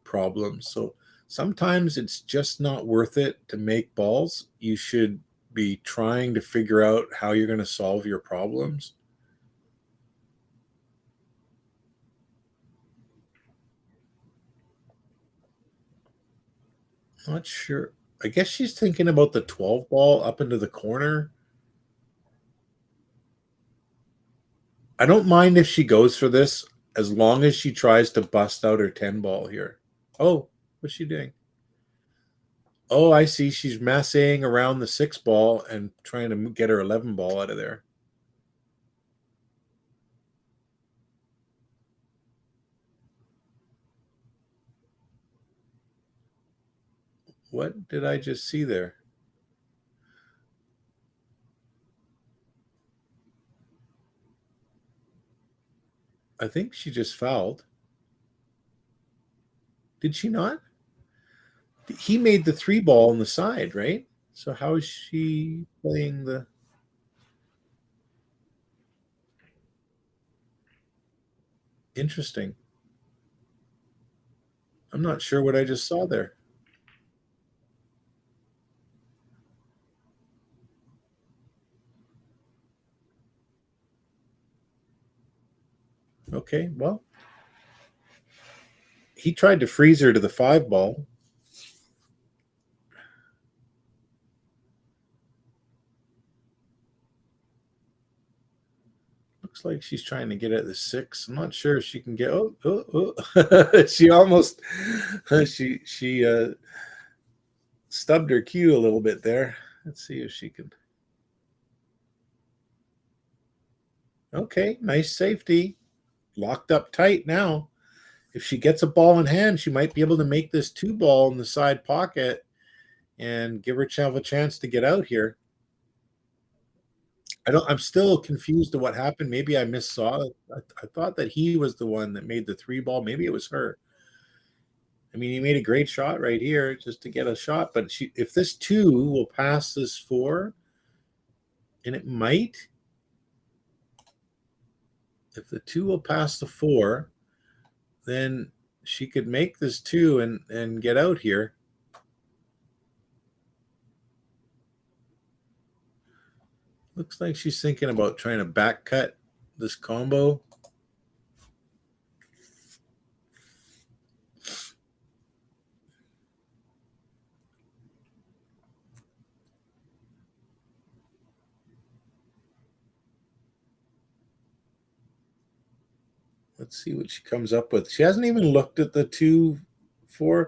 problems. So sometimes it's just not worth it to make balls. You should be trying to figure out how you're going to solve your problems. Not sure. I guess she's thinking about the 12 ball up into the corner. I don't mind if she goes for this as long as she tries to bust out her 10 ball here. Oh, what's she doing? Oh, I see. She's messing around the 6 ball and trying to get her 11 ball out of there. What did I just see there? I think she just fouled. Did she not? He made the three ball on the side, right? So how is she playing the interesting? I'm not sure what I just saw there. Okay, well, he tried to freeze her to the five ball. Looks like she's trying to get at the six. I'm not sure if she can get. She almost she stubbed her cue a little bit there. Let's see if she can. Okay, nice safety. Locked up tight now. If she gets a ball in hand, she might be able to make this two ball in the side pocket and give her a chance to get out here. I'm still confused to what happened. Maybe I missaw it. I thought that he was the one that made the three ball. Maybe it was her. I mean, he made a great shot right here just to get a shot. But if this two will pass this four, and it might, if the two will pass the four, then she could make this two and get out here. Looks like she's thinking about trying to back cut this combo. Let's see what she comes up with. She hasn't even looked at the 2-4.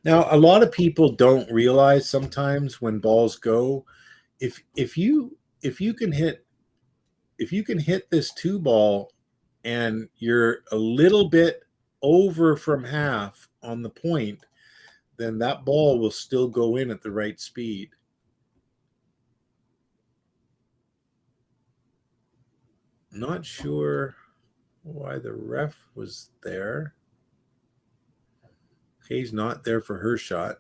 Now, a lot of people don't realize sometimes when balls go, if you can hit this two ball and you're a little bit over from half on the point, then that ball will still go in at the right speed. Not sure why the ref was there. Okay, he's not there for her shot.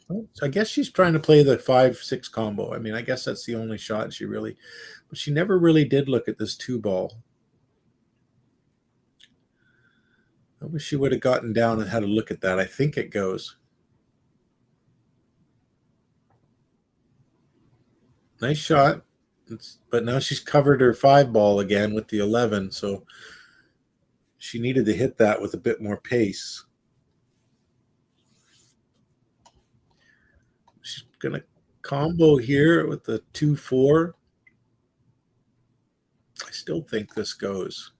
So I guess she's trying to play the 5-6 combo. I mean, I guess that's the only shot she really, but she never really did look at this two ball. I wish she would have gotten down and had a look at that. I think it goes. Nice shot. But now she's covered her five ball again with the 11. So she needed to hit that with a bit more pace. She's going to combo here with the 2-4. I still think this goes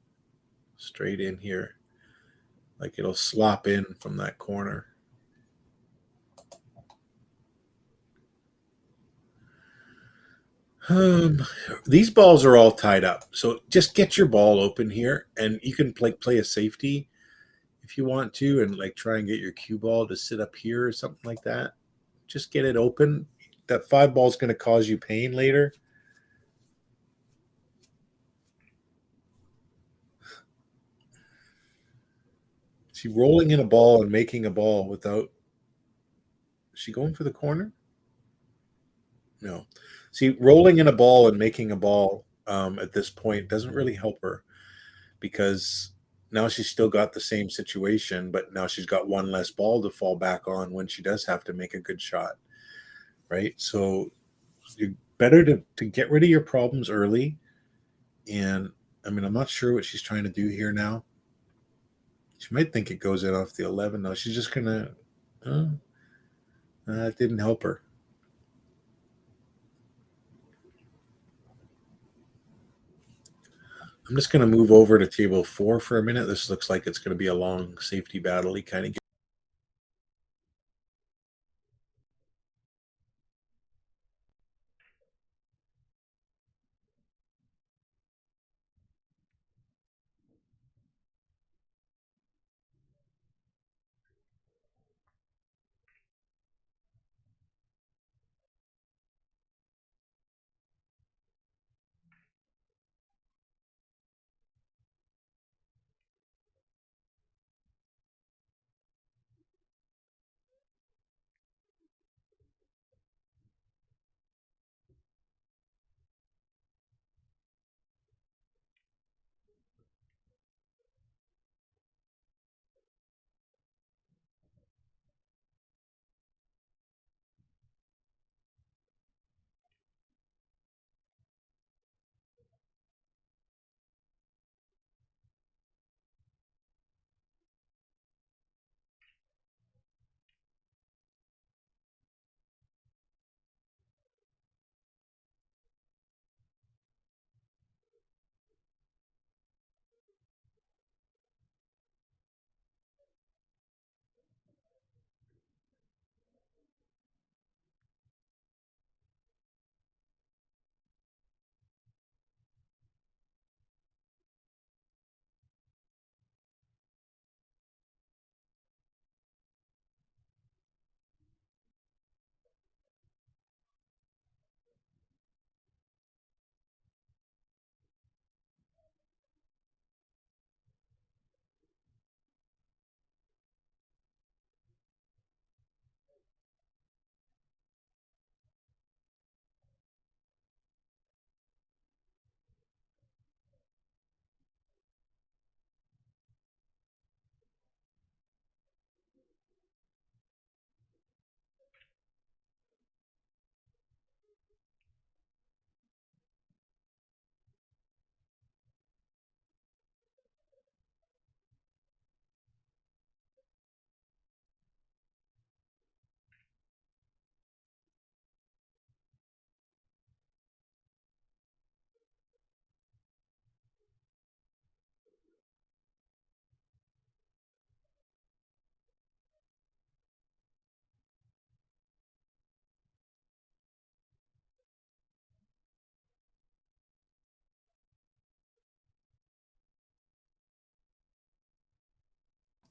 straight in here. Like it'll slop in from that corner. These balls are all tied up. So just get your ball open here and you can play a safety if you want to and like try and get your cue ball to sit up here or something like that. Just get it open. That five ball is going to cause you pain later. She rolling in a ball and making a ball without. Is she going for the corner? No. See, rolling in a ball and making a ball at this point doesn't really help her because now she's still got the same situation, but now she's got one less ball to fall back on when she does have to make a good shot, right? So you're better to get rid of your problems early. And I mean, I'm not sure what she's trying to do here now. She might think it goes in off the 11. No, she's just gonna. It didn't help her. I'm just going to move over to table 4 for a minute. This looks like it's going to be a long safety battle. He kind of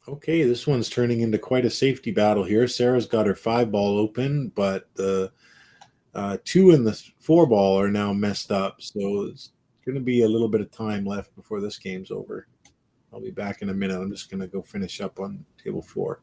Okay, this one's turning into quite a safety battle here. Sarah's got her 5 ball open, but the 2 and the 4 ball are now messed up. So it's going to be a little bit of time left before this game's over. I'll be back in a minute. I'm just going to go finish up on table 4.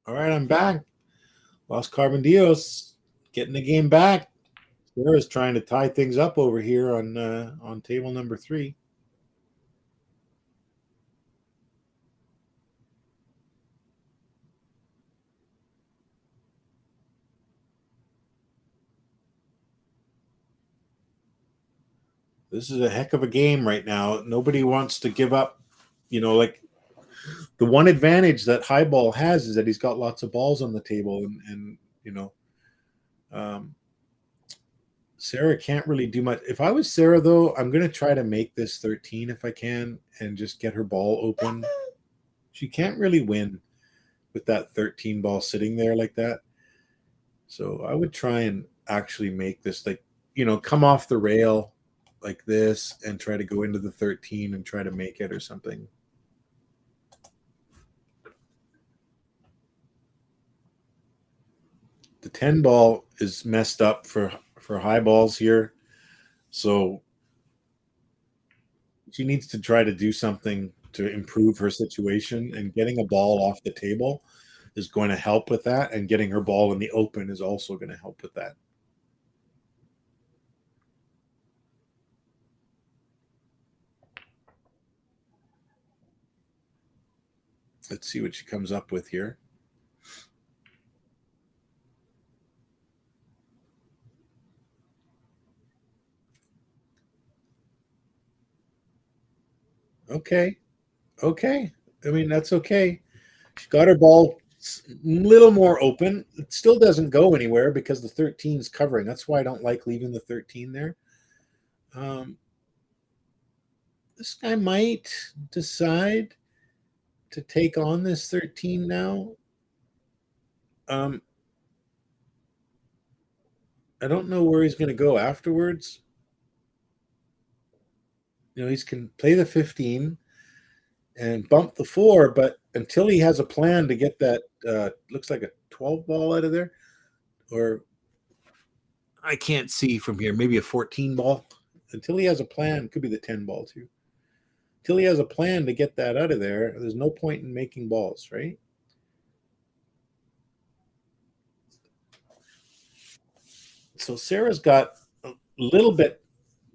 All right, I'm back. Los Carbondillos getting the game back. Sarah's trying to tie things up over here on table number 3. This is a heck of a game right now. Nobody wants to give up. Like the one advantage that Highball has is that he's got lots of balls on the table, and um, Sarah can't really do much. If I was Sarah, though, I'm going to try to make this 13 if I can and just get her ball open. She can't really win with that 13 ball sitting there like that. So I would try and actually make this come off the rail like this and try to go into the 13 and try to make it or something. The 10 ball is messed up for high balls here. So she needs to try to do something to improve her situation, and getting a ball off the table is going to help with that, and getting her ball in the open is also going to help with that. Let's see what she comes up with here. Okay. Okay. I mean, that's okay. She got her ball a little more open. It still doesn't go anywhere because the 13 is covering. That's why I don't like leaving the 13 there. Um, this guy might decide to take on this 13 now. Um, I don't know where he's going to go afterwards. You know, he's can play the 15 and bump the 4, but until he has a plan to get that, looks like a 12 ball out of there, or I can't see from here, maybe a 14 ball. Until he has a plan, could be the 10 ball too. Until he has a plan to get that out of there, there's no point in making balls, right? So Sarah's got a little bit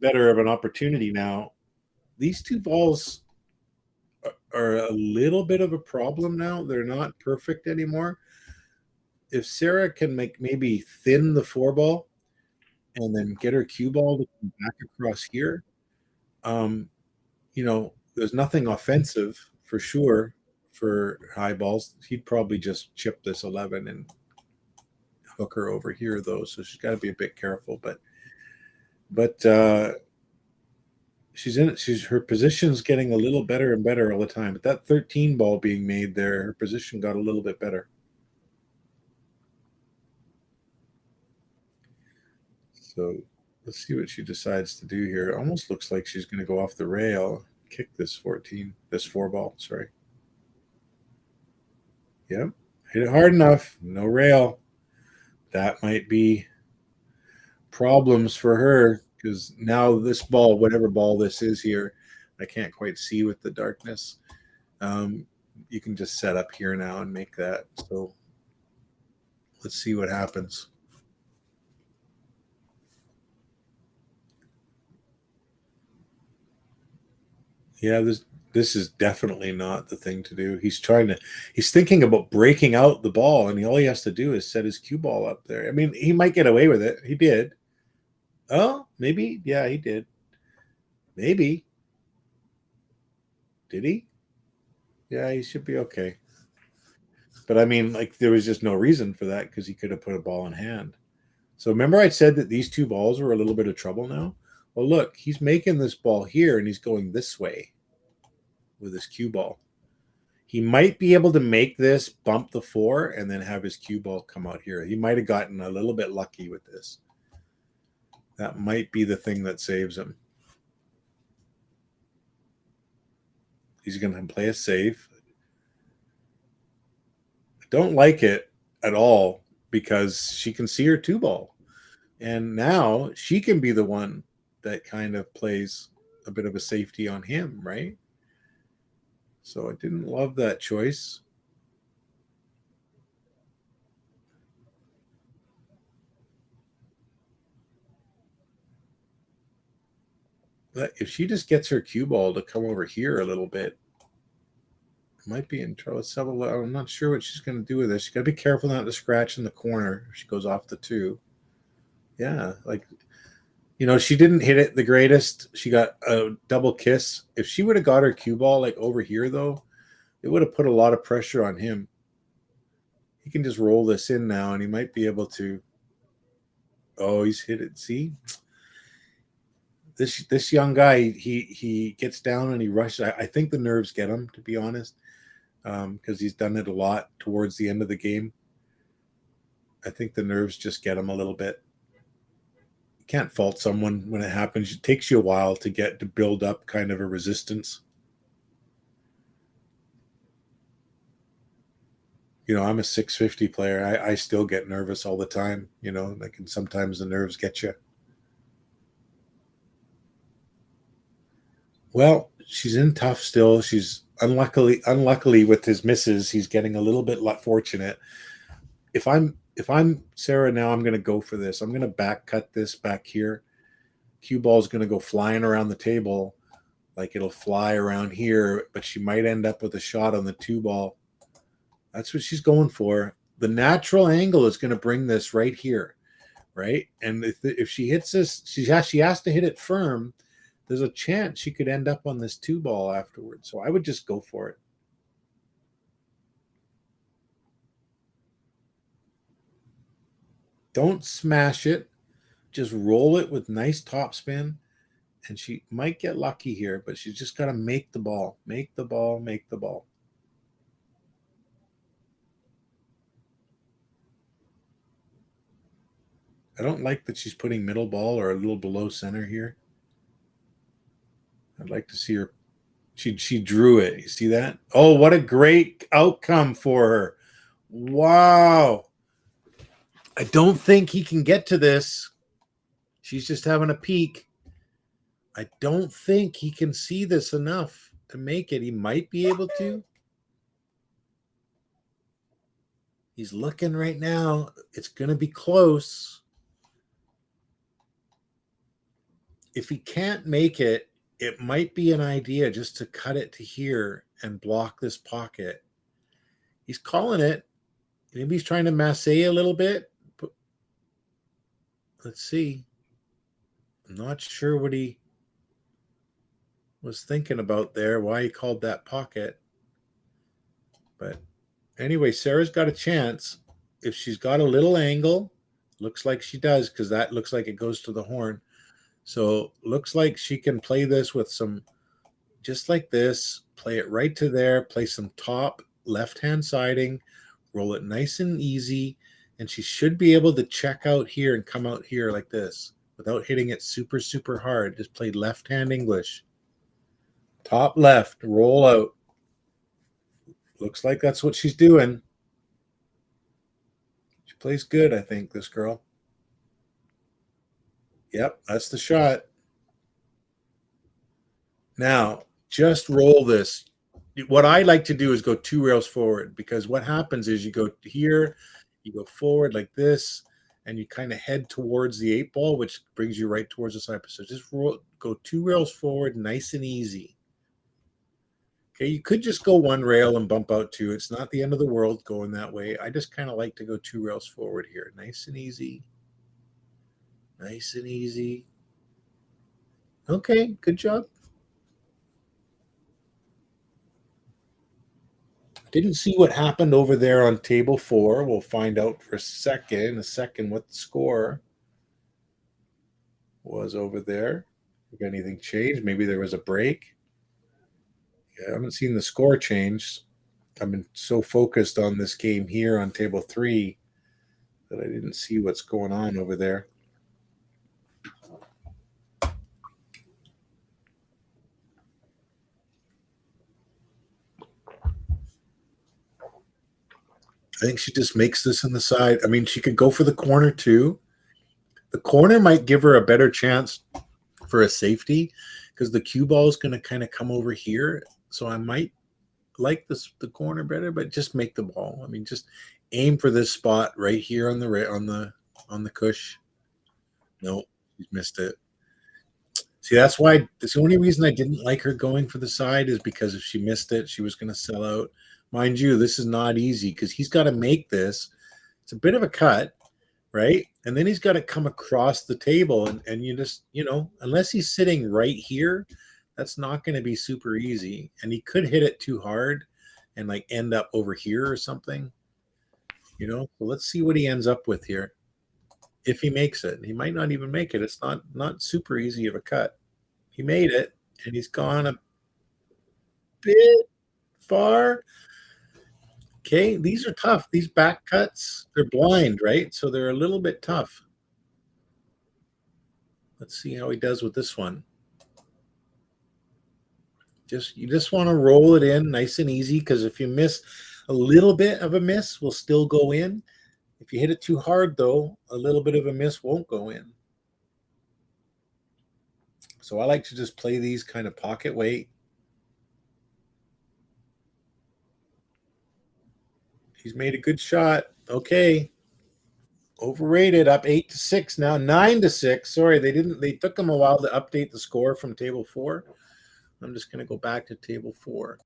better of an opportunity now. These two balls are a little bit of a problem now. They're not perfect anymore. If Sarah can make maybe thin the 4 ball and then get her cue ball to come back across here, um, you know, there's nothing offensive for sure for high balls. He'd probably just chip this 11 and hook her over here, though. So she's got to be a bit careful. But she's her position's getting a little better and better all the time. But that 13 ball being made there, her position got a little bit better. So let's see what she decides to do here. It almost looks like she's going to go off the rail, kick this 4 ball. Sorry. Yep. Hit it hard enough. No rail. That might be problems for her because now this ball, whatever ball this is here, I can't quite see with the darkness. You can just set up here now and make that. So let's see what happens. Yeah, this is definitely not the thing to do. He's thinking about breaking out the ball, and all he has to do is set his cue ball up there. I mean, he might get away with it. He did. Oh, maybe. Yeah, he did. Maybe. Did he? Yeah, he should be okay. But I mean, like, there was just no reason for that because he could have put a ball in hand. So remember I said that these 2 balls were a little bit of trouble now? Well, look, he's making this ball here, and he's going this way with his cue ball. He might be able to make this bump the 4 and then have his cue ball come out here. He might have gotten a little bit lucky with this. That might be the thing that saves him. He's going to play a safe. I don't like it at all because she can see her 2 ball. And now she can be the one that kind of plays a bit of a safety on him, right? So I didn't love that choice. But if she just gets her cue ball to come over here a little bit, might be in trouble. Let's have a look. I'm not sure what she's going to do with this. She's got to be careful not to scratch in the corner if she goes off the 2. Yeah, like, you know, she didn't hit it the greatest. She got a double kiss. If she would have got her cue ball like over here, though, it would have put a lot of pressure on him. He can just roll this in now, and he might be able to. Oh, he's hit it. See, this young guy, he gets down and he rushes. I think the nerves get him, to be honest, because he's done it a lot towards the end of the game. I think the nerves just get him a little bit. You can't fault someone when it happens. It takes you a while to build up kind of a resistance. You know, I'm a 650 player. I still get nervous all the time, you know, like, and sometimes the nerves get you. Well, she's in tough still. She's unluckily with his misses, he's getting a little bit fortunate. If I'm Sarah now, I'm going to go for this. I'm going to back cut this back here. Cue ball is going to go flying around the table, like it'll fly around here, but she might end up with a shot on the 2 ball. That's what she's going for. The natural angle is going to bring this right here, right? And if she hits this, she has to hit it firm. There's a chance she could end up on this 2-ball afterwards. So I would just go for it. Don't smash it. Just roll it with nice topspin. And she might get lucky here, but she's just got to make the ball. Make the ball, make the ball. I don't like that she's putting middle ball or a little below center here. I'd like to see her. She drew it. You see that? Oh, what a great outcome for her. Wow. I don't think he can get to this. She's just having a peek. I don't think he can see this enough to make it. He might be able to. He's looking right now. It's going to be close. If he can't make it, it might be an idea just to cut it to here and block this pocket. He's calling it. Maybe he's trying to masse a little bit. But let's see. I'm not sure what he was thinking about there, why he called that pocket. But anyway, Sarah's got a chance. If she's got a little angle, looks like she does, because that looks like it goes to the horn. So looks like she can play this with some, just like this, play it right to there, play some top left-hand siding, roll it nice and easy, and she should be able to check out here and come out here like this without hitting it super, super hard. Just play left-hand English. Top left, roll out. Looks like that's what she's doing. She plays good, I think, this girl. Yep, that's the shot. Now, just roll this. What I like to do is go 2 rails forward, because what happens is you go here, you go forward like this, and you kind of head towards the 8-ball, which brings you right towards the side. So just go 2 rails forward, nice and easy. Okay, you could just go 1 rail and bump out 2. It's not the end of the world going that way. I just kind of like to go 2 rails forward here. Nice and easy. Nice and easy. Okay, good job. Didn't see what happened over there on table 4. We'll find out for a second what the score was over there. If anything changed, maybe there was a break. Yeah, I haven't seen the score change. I've been so focused on this game here on table 3 that I didn't see what's going on over there. I think she just makes this in the side. I mean, she could go for the corner too. The corner might give her a better chance for a safety, because the cue ball is going to kind of come over here. So I might like the corner better, but just make the ball. I mean, just aim for this spot right here on the cush. No, she's missed it. See, that's why the only reason I didn't like her going for the side is because if she missed it, she was going to sell out. Mind you, this is not easy, because he's got to make this. It's a bit of a cut, right? And then he's got to come across the table, and you just, unless he's sitting right here, that's not going to be super easy. And he could hit it too hard and like end up over here or something, So let's see what he ends up with here. If he makes it, he might not even make it. It's not super easy of a cut. He made it, and he's gone a bit far. Okay, these are tough. These back cuts, they're blind, right? So they're a little bit tough. Let's see how he does with this one. You just want to roll it in nice and easy, because if you miss a little bit of a miss, will still go in. If you hit it too hard, though, a little bit of a miss won't go in. So I like to just play these kind of pocket weight. He's made a good shot. Okay. Overrated, up 8-6 now, 9-6. Sorry, they took them a while to update the score from table 4. I'm just going to go back to table 4.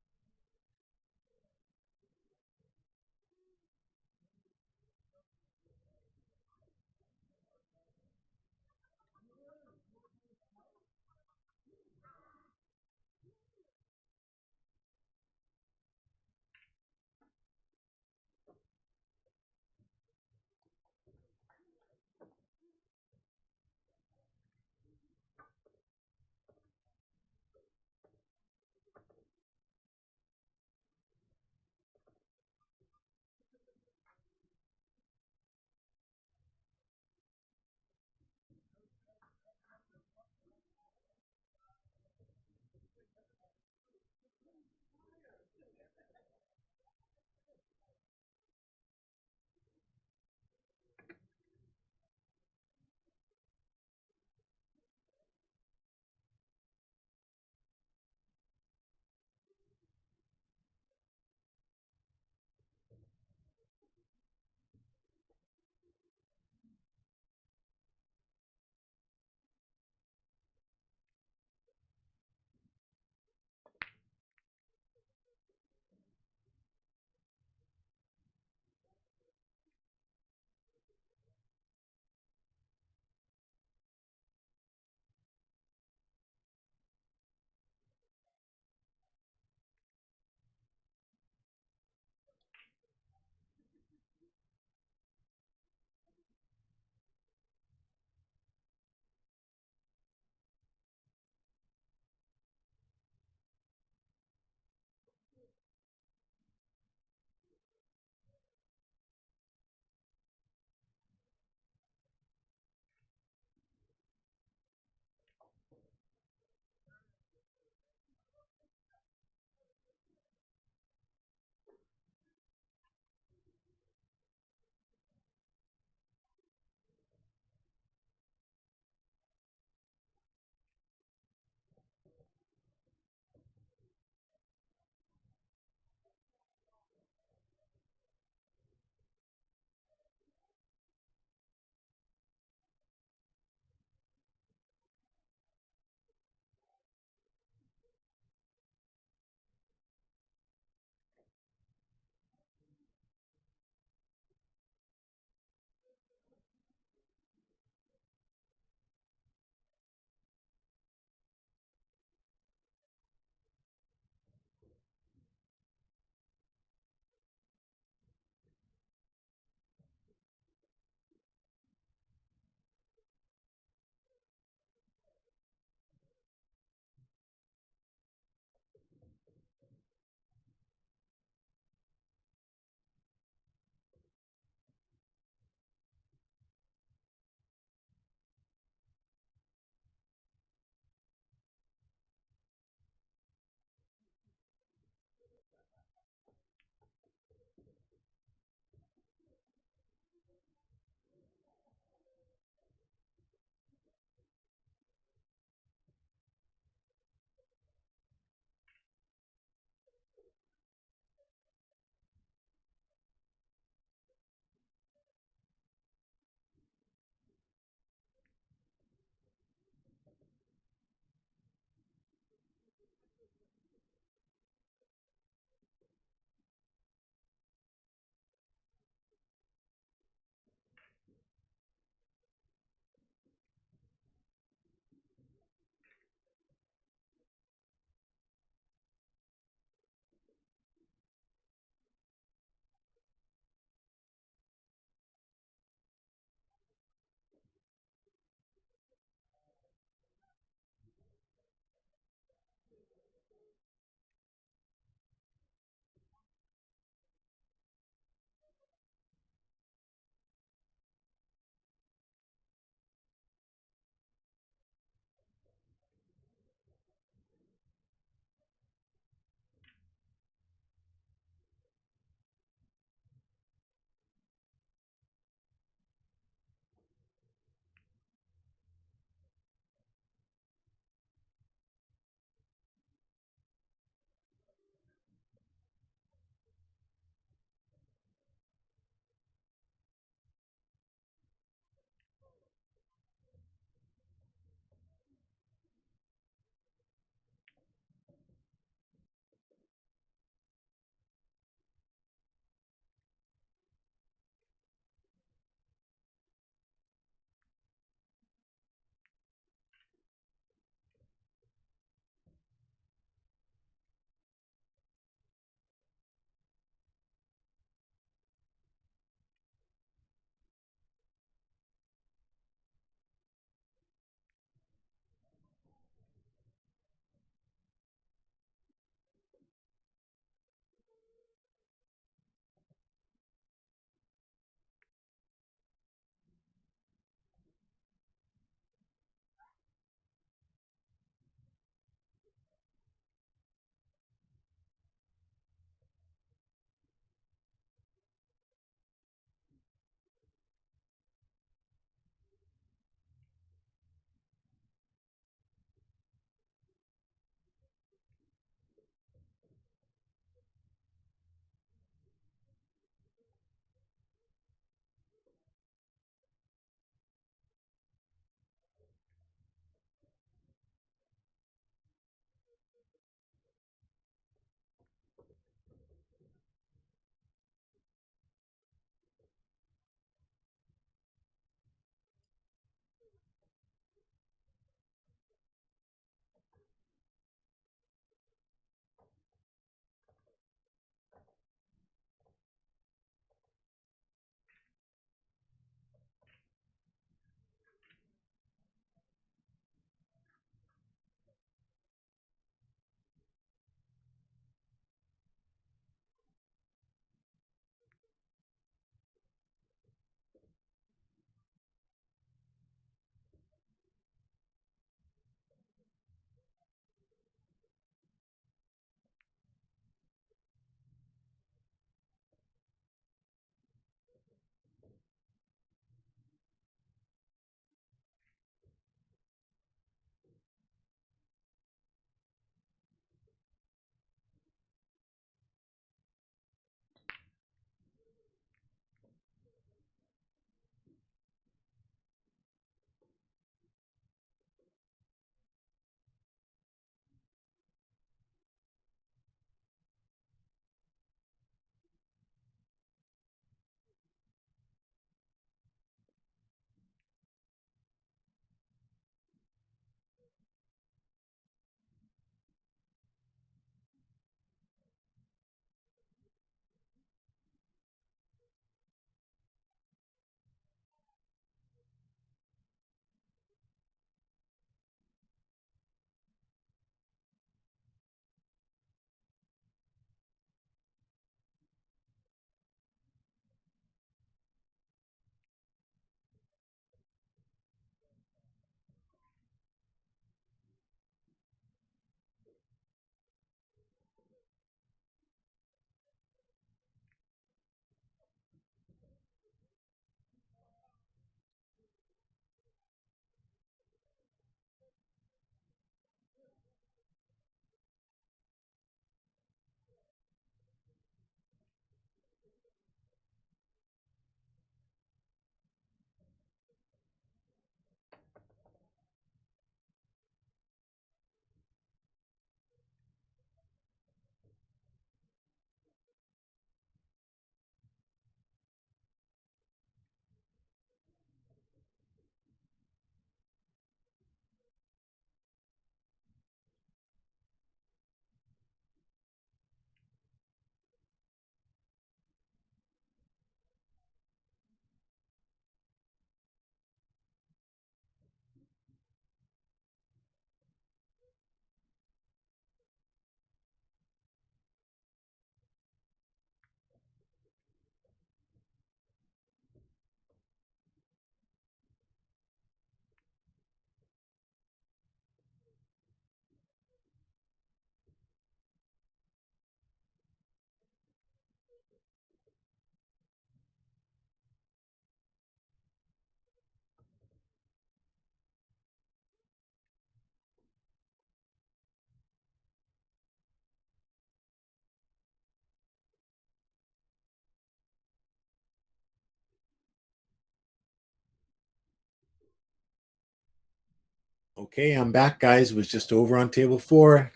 Okay, I'm back, guys. Was just over on table 4.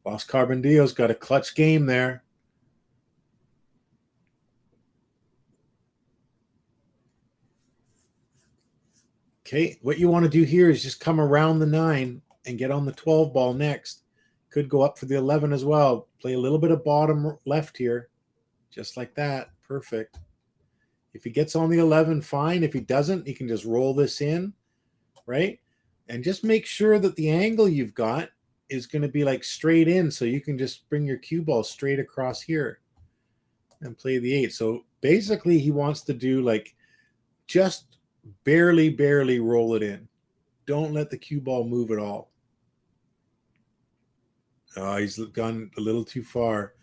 Los Carbondillos got a clutch game there. Okay, what you want to do here is just come around the 9 and get on the 12 ball next. Could go up for the 11 as well. Play a little bit of bottom left here, just like that. Perfect. If he gets on the 11, fine. If he doesn't, he can just roll this in, right? And just make sure that the angle you've got is going to be like straight in, so you can just bring your cue ball straight across here and play the 8. So basically, he wants to do like just barely roll it in. Don't let the cue ball move at all. He's gone a little too far.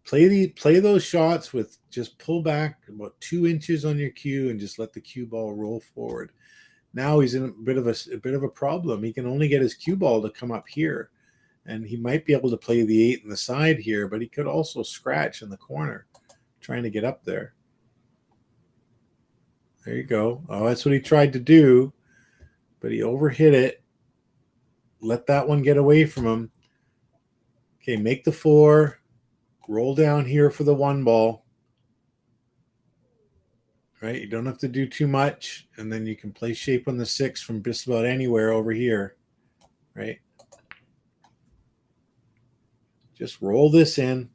Play those shots with just pull back about 2 inches on your cue and just let the cue ball roll forward. Now he's in a bit of a problem. He can only get his cue ball to come up here, and he might be able to play the 8 in the side here, but he could also scratch in the corner trying to get up there. There you go. Oh, that's what he tried to do, but he overhit it. Let that one get away from him. Okay, make the 4. Roll down here for the 1 ball. Right? You don't have to do too much, and then you can play shape on the 6 from just about anywhere over here. Right? Just roll this in.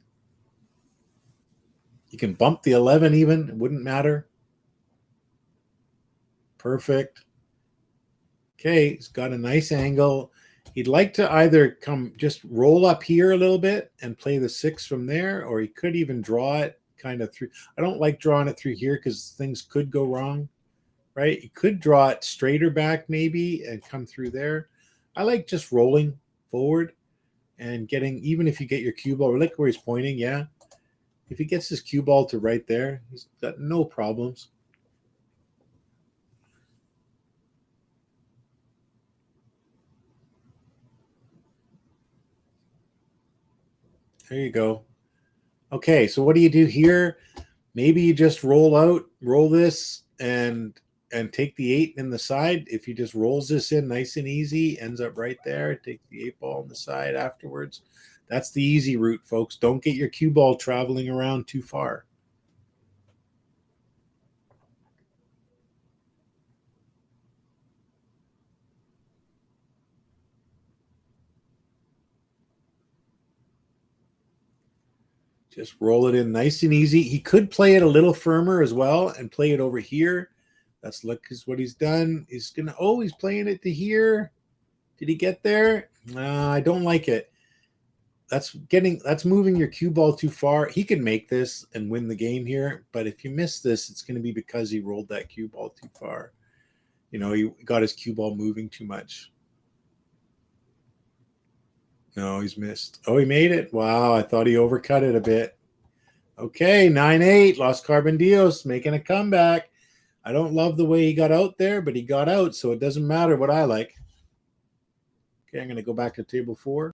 You can bump the 11 even. It wouldn't matter. Perfect. Okay, he's got a nice angle. He'd like to either come just roll up here a little bit and play the 6 from there, or he could even draw it kind of through. I don't like drawing it through here because things could go wrong, right? You could draw it straighter back maybe and come through there. I like just rolling forward and getting, even if you get your cue ball, look where he's pointing, yeah. If he gets his cue ball to right there, he's got no problems. There you go. Okay, so what do you do here? Maybe you just roll this and take the 8 in the side. If he just rolls this in nice and easy, ends up right there, take the 8 ball on the side afterwards. That's the easy route, folks. Don't get your cue ball traveling around too far. Just roll it in nice and easy. He could play it a little firmer as well and play it over here. That's look is what he's done. He's gonna he's playing it to here. Did he get there? I don't like it. That's moving your cue ball too far. He can make this and win the game here, but if you miss this, it's going to be because he rolled that cue ball too far. You know, he got his cue ball moving too much. No, he's missed. Oh, he made it. Wow, I thought he overcut it a bit. Okay, 9-8, Los Carbondillos making a comeback. I don't love the way he got out there, but he got out, so it doesn't matter what I like. Okay, I'm going to go back to table 4.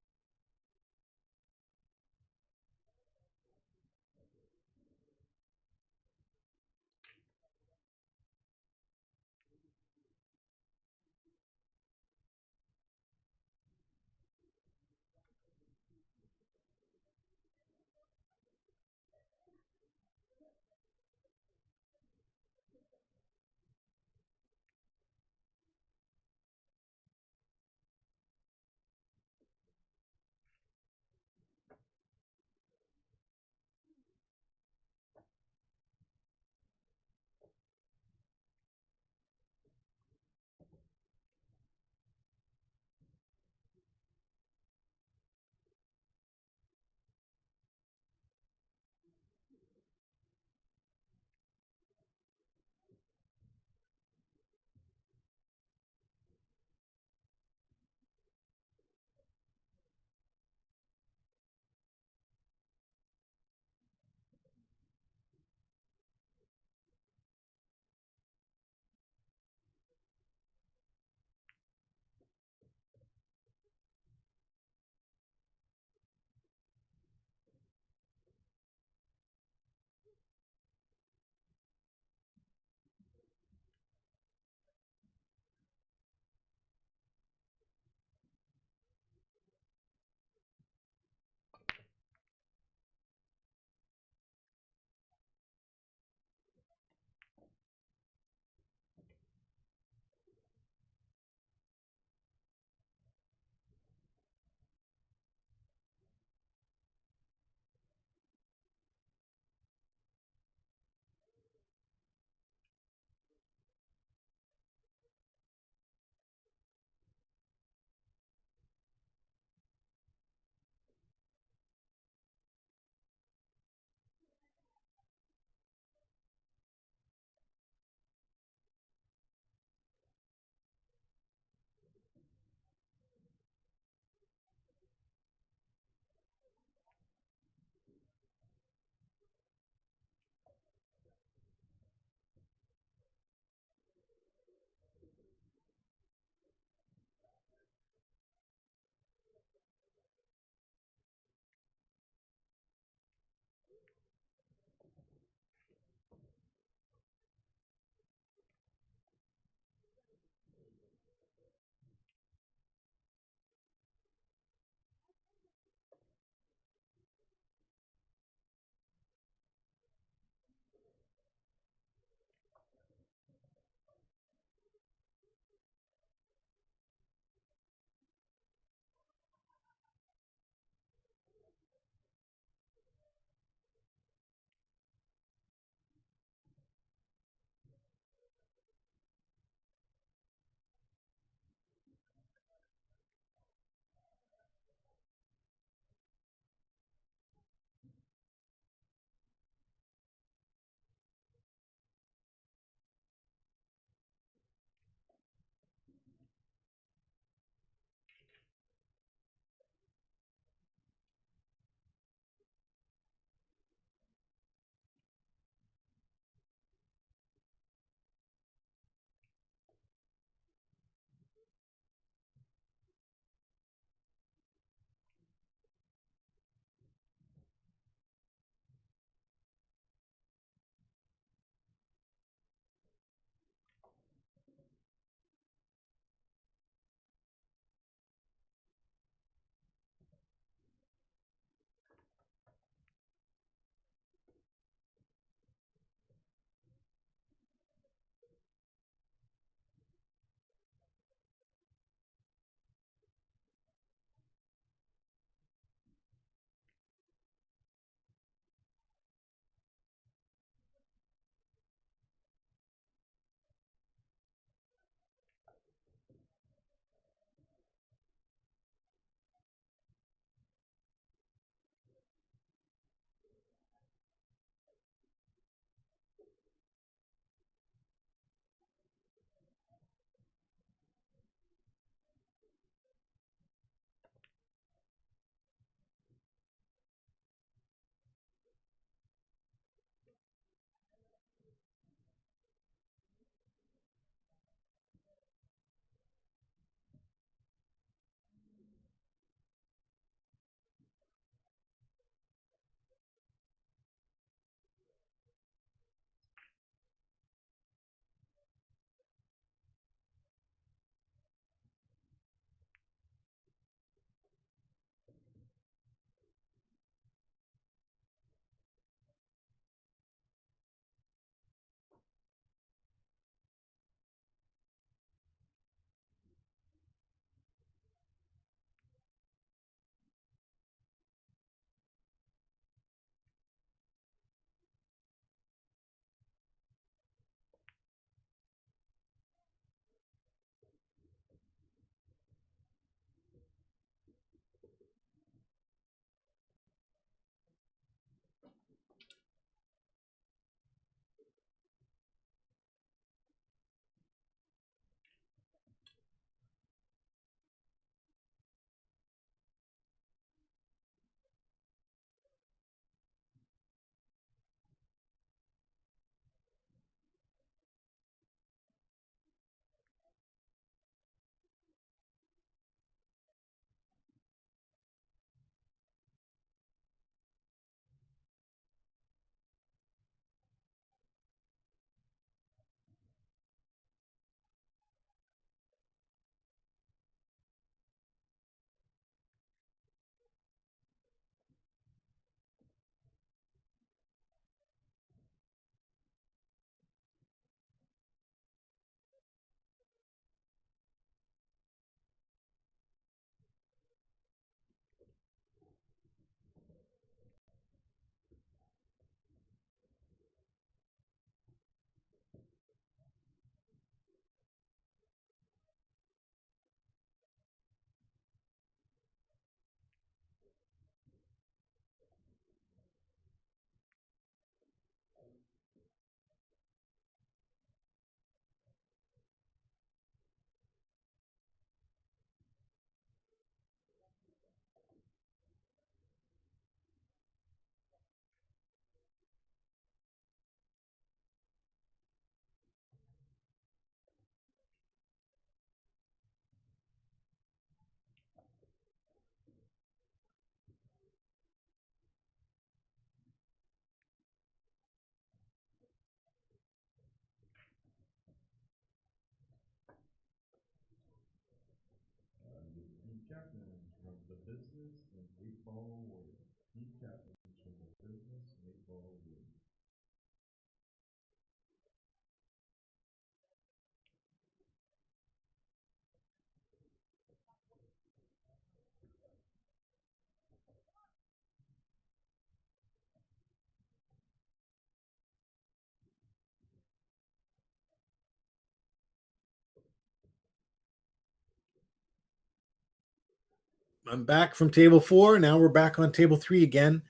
I'm back from table 4. Now we're back on table 3 again.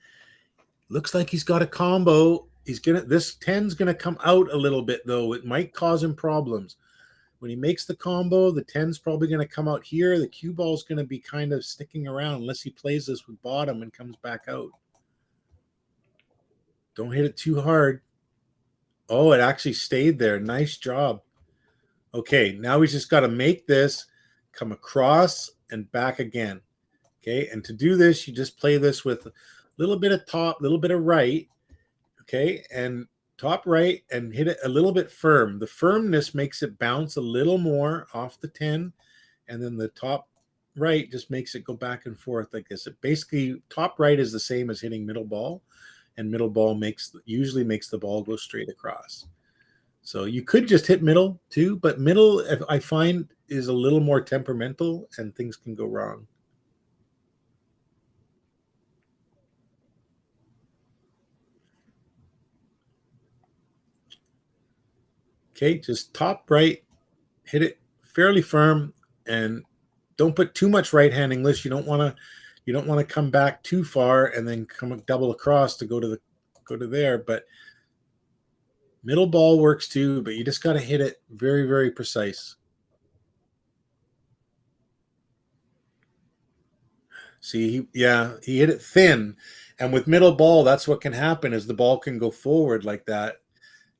Looks like he's got a combo. This 10's gonna come out a little bit though. It might cause him problems. When he makes the combo, the 10's probably gonna come out here. The cue ball's gonna be kind of sticking around unless he plays this with bottom and comes back out. Don't hit it too hard. Oh, it actually stayed there. Nice job. Okay, now we just got to make this come across and back again. Okay, and to do this, you just play this with a little bit of top, a little bit of right. Okay, and top right and hit it a little bit firm. The firmness makes it bounce a little more off the 10, and then the top right just makes it go back and forth like this. It basically, top right is the same as hitting middle ball, and middle ball usually makes the ball go straight across. So you could just hit middle too, but middle I find is a little more temperamental and things can go wrong. Okay, just top right, hit it fairly firm, and don't put too much right hand English. You don't want to come back too far and then come double across to go to there. But middle ball works too, but you just got to hit it very, very precise. See, he hit it thin, and with middle ball, that's what can happen is the ball can go forward like that.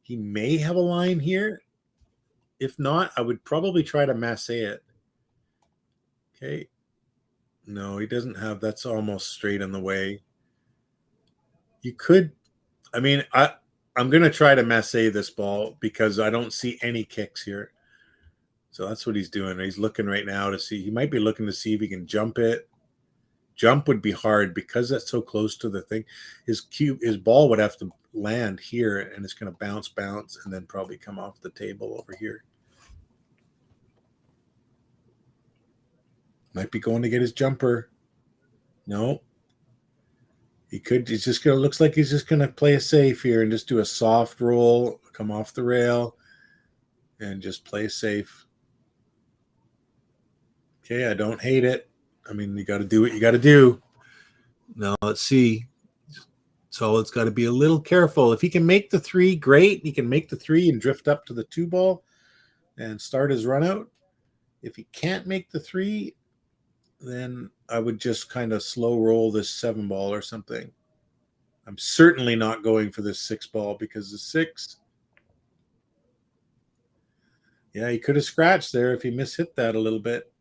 He may have a line here. If not, I would probably try to masse it. Okay. No, he doesn't have. That's almost straight in the way. You could. I mean, I'm going to try to masse this ball because I don't see any kicks here. So that's what he's doing. He's looking right now to see. He might be looking to see if he can jump it. Jump would be hard because that's so close to the thing. His ball would have to land here, and it's going to bounce, and then probably come off the table over here. Might be going to get his jumper. No. He could. He's just going to. Looks like he's just going to play it safe here and just do a soft roll, come off the rail, and just play safe. Okay, I don't hate it. I mean, you got to do what you got to do. Now let's see. So it's got to be a little careful. If he can make the 3, great. He can make the 3 and drift up to the 2 ball and start his run out. If he can't make the 3, then I would just kind of slow roll this 7 ball or something. I'm certainly not going for this 6 ball because the 6. Yeah, he could have scratched there if he mishit that a little bit.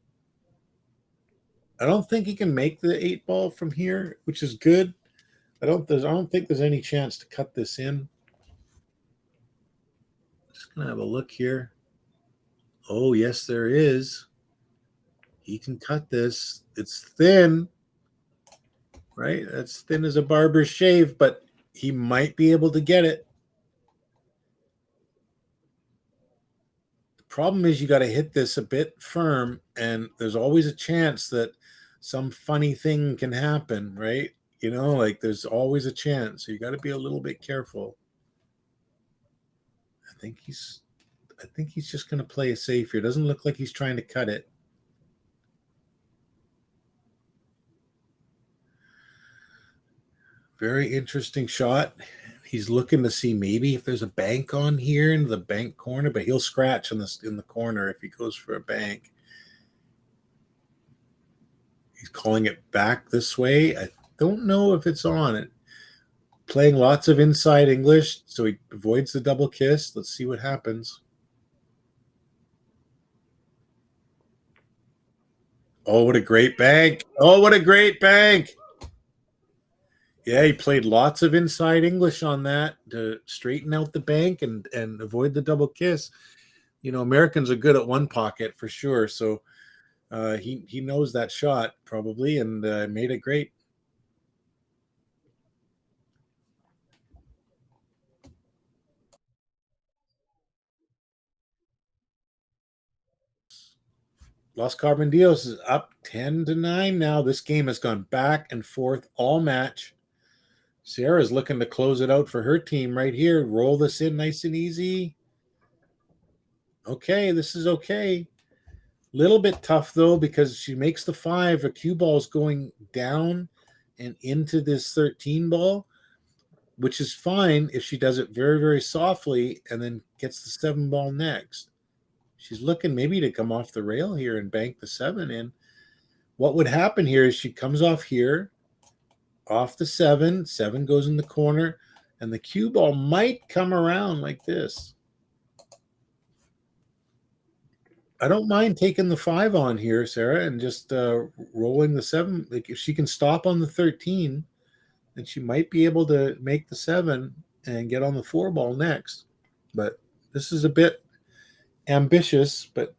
I don't think he can make the 8 ball from here, which is good. I don't think there's any chance to cut this in. Just gonna have a look here. Oh, yes, there is. He can cut this. It's thin, right? That's thin as a barber's shave, but he might be able to get it. The problem is you got to hit this a bit firm, and there's always a chance that some funny thing can happen, right? You know, like there's always a chance. So you got to be a little bit careful. I think he's just going to play it safe here. Doesn't look like he's trying to cut it. Very interesting shot. He's looking to see maybe if there's a bank on here in the bank corner, but he'll scratch in the corner if he goes for a bank. He's calling it back this way. I don't know if it's on it. Playing lots of inside English, so he avoids the double kiss. Let's see what happens. Oh, what a great bank. Oh, what a great bank. Yeah, he played lots of inside English on that to straighten out the bank and avoid the double kiss. You know, Americans are good at one pocket for sure. So He knows that shot probably, and made it great. Los Carbondillos is up 10-9 now. This game has gone back and forth all match. Sarah's looking to close it out for her team right here. Roll this in nice and easy. Okay, this is okay. Little bit tough though, because she makes the 5. A cue ball is going down and into this 13 ball, which is fine if she does it very, very softly and then gets the 7 ball next. She's looking maybe to come off the rail here and bank the 7 in. What would happen here is she comes off here, off the 7. 7 goes in the corner, and the cue ball might come around like this. I don't mind taking the 5 on here, Sarah, and just rolling the 7. Like if she can stop on the 13, then she might be able to make the 7 and get on the 4 ball next. But this is a bit ambitious, but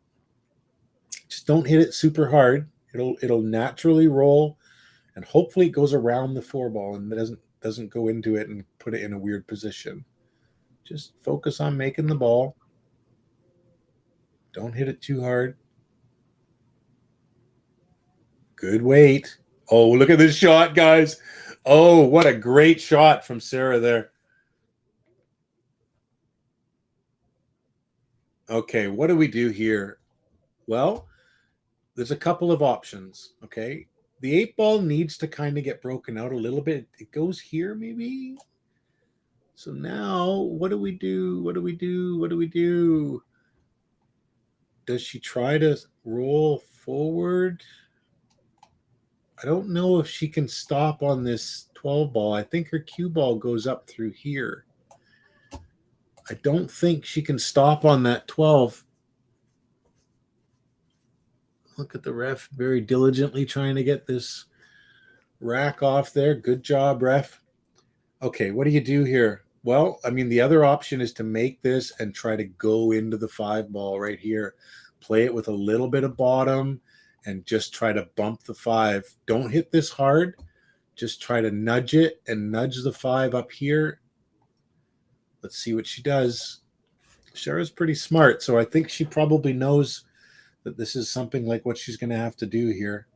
just don't hit it super hard. It'll naturally roll, and hopefully it goes around the 4 ball and doesn't go into it and put it in a weird position. Just focus on making the ball. Don't hit it too hard. Good weight. Oh, look at this shot, guys. Oh, what a great shot from Sarah there. Okay, what do we do here? Well, there's a couple of options, okay? The 8 ball needs to kind of get broken out a little bit. It goes here maybe. So now what do we do? What do we do? What do we do? Does she try to roll forward? I don't know if she can stop on this 12 ball. I think her cue ball goes up through here. I don't think she can stop on that 12. Look at the ref very diligently trying to get this rack off there. Good job, ref. Okay, what do you do here? Well, I mean, the other option is to make this and try to go into the 5 ball right here. Play it with a little bit of bottom and just try to bump the 5. Don't hit this hard. Just try to nudge it and nudge the 5 up here. Let's see what she does. Sarah's pretty smart, so I think she probably knows that this is something like what she's going to have to do here.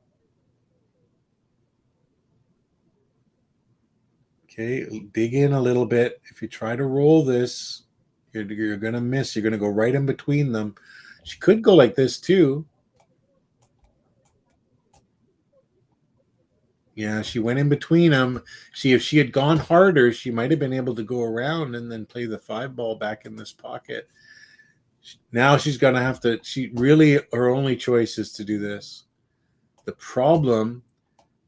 Okay, dig in a little bit. If you try to roll this, you're going to miss. You're going to go right in between them. She could go like this too. Yeah, she went in between them. See, if she had gone harder, she might have been able to go around and then play the 5 ball back in this pocket. Now she's going to have to, her only choice is to do this. The problem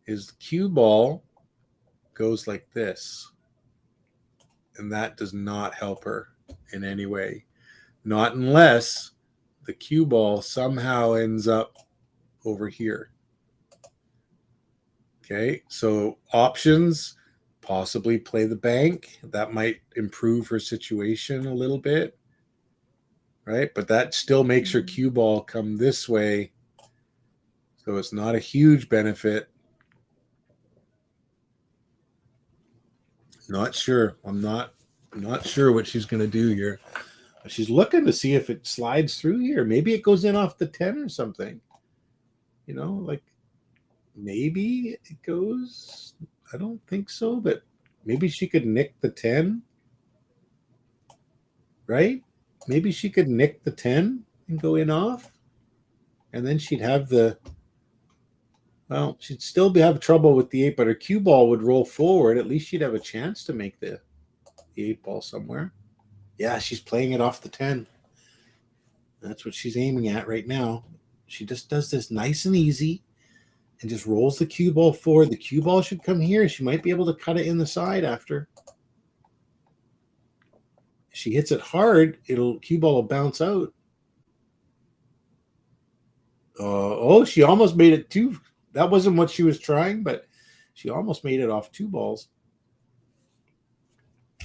is the cue ball goes like this. And that does not help her in any way. Not unless the cue ball somehow ends up over here. Okay, so options, possibly play the bank. That might improve her situation a little bit, right? But that still makes her cue ball come this way. So it's not a huge benefit. Not sure. I'm not sure what she's going to do here. She's looking to see if it slides through here. Maybe it goes in off the 10 or something. You know, like maybe it goes. I don't think so, but maybe she could nick the 10. Right? Maybe she could nick the 10 and go in off. And then she'd have she'd still have trouble with the 8, but her cue ball would roll forward. At least she'd have a chance to make the 8 ball somewhere. Yeah, she's playing it off the 10. That's what she's aiming at right now. She just does this nice and easy and just rolls the cue ball forward. The cue ball should come here. She might be able to cut it in the side after. If she hits it hard, cue ball will bounce out. She almost made it 2. That wasn't what she was trying, but she almost made it off 2 balls.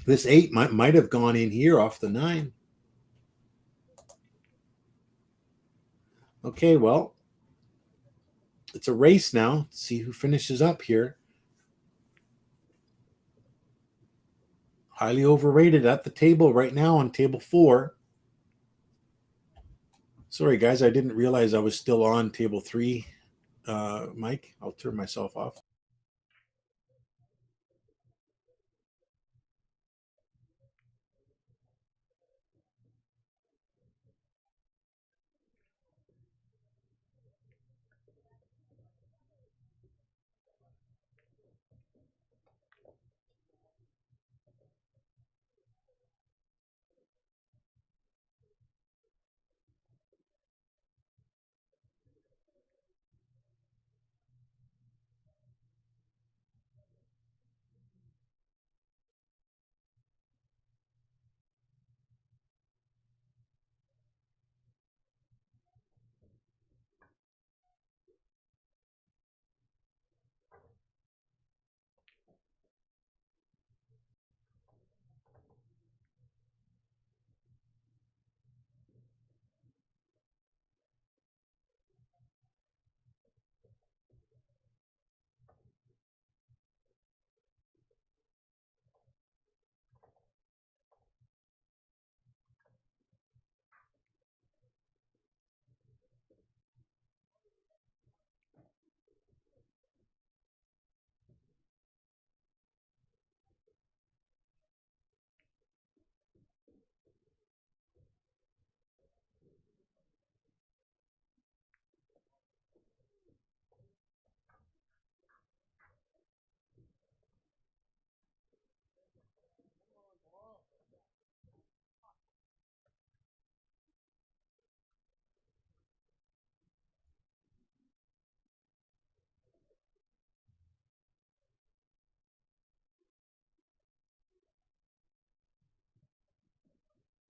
This 8 might have gone in here off the 9. Okay, well, It's a race now. Let's see who finishes up here. Highly overrated at the table right now on table 4. Sorry, guys, I didn't realize I was still on table 3. Mike, I'll turn myself off.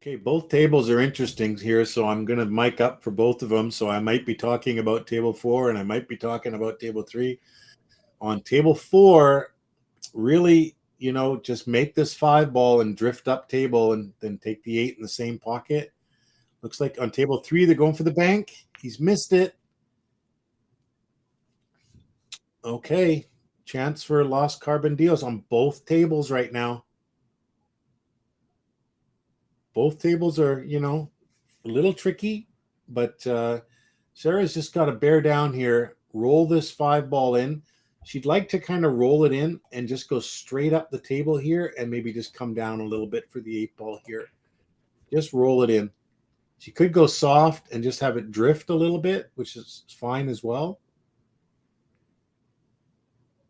Okay, both tables are interesting here, so I'm going to mic up for both of them. So I might be talking about table 4 and I might be talking about table 3. On table 4, really, just make this 5 ball and drift up table and then take the 8 in the same pocket. Looks like on table 3, they're going for the bank. He's missed it. Okay, chance for Los Carbondejos on both tables right now. Both tables are, a little tricky, but Sarah's just got to bear down here, roll this 5 ball in. She'd like to kind of roll it in and just go straight up the table here and maybe just come down a little bit for the 8 ball here. Just roll it in. She could go soft and just have it drift a little bit, which is fine as well.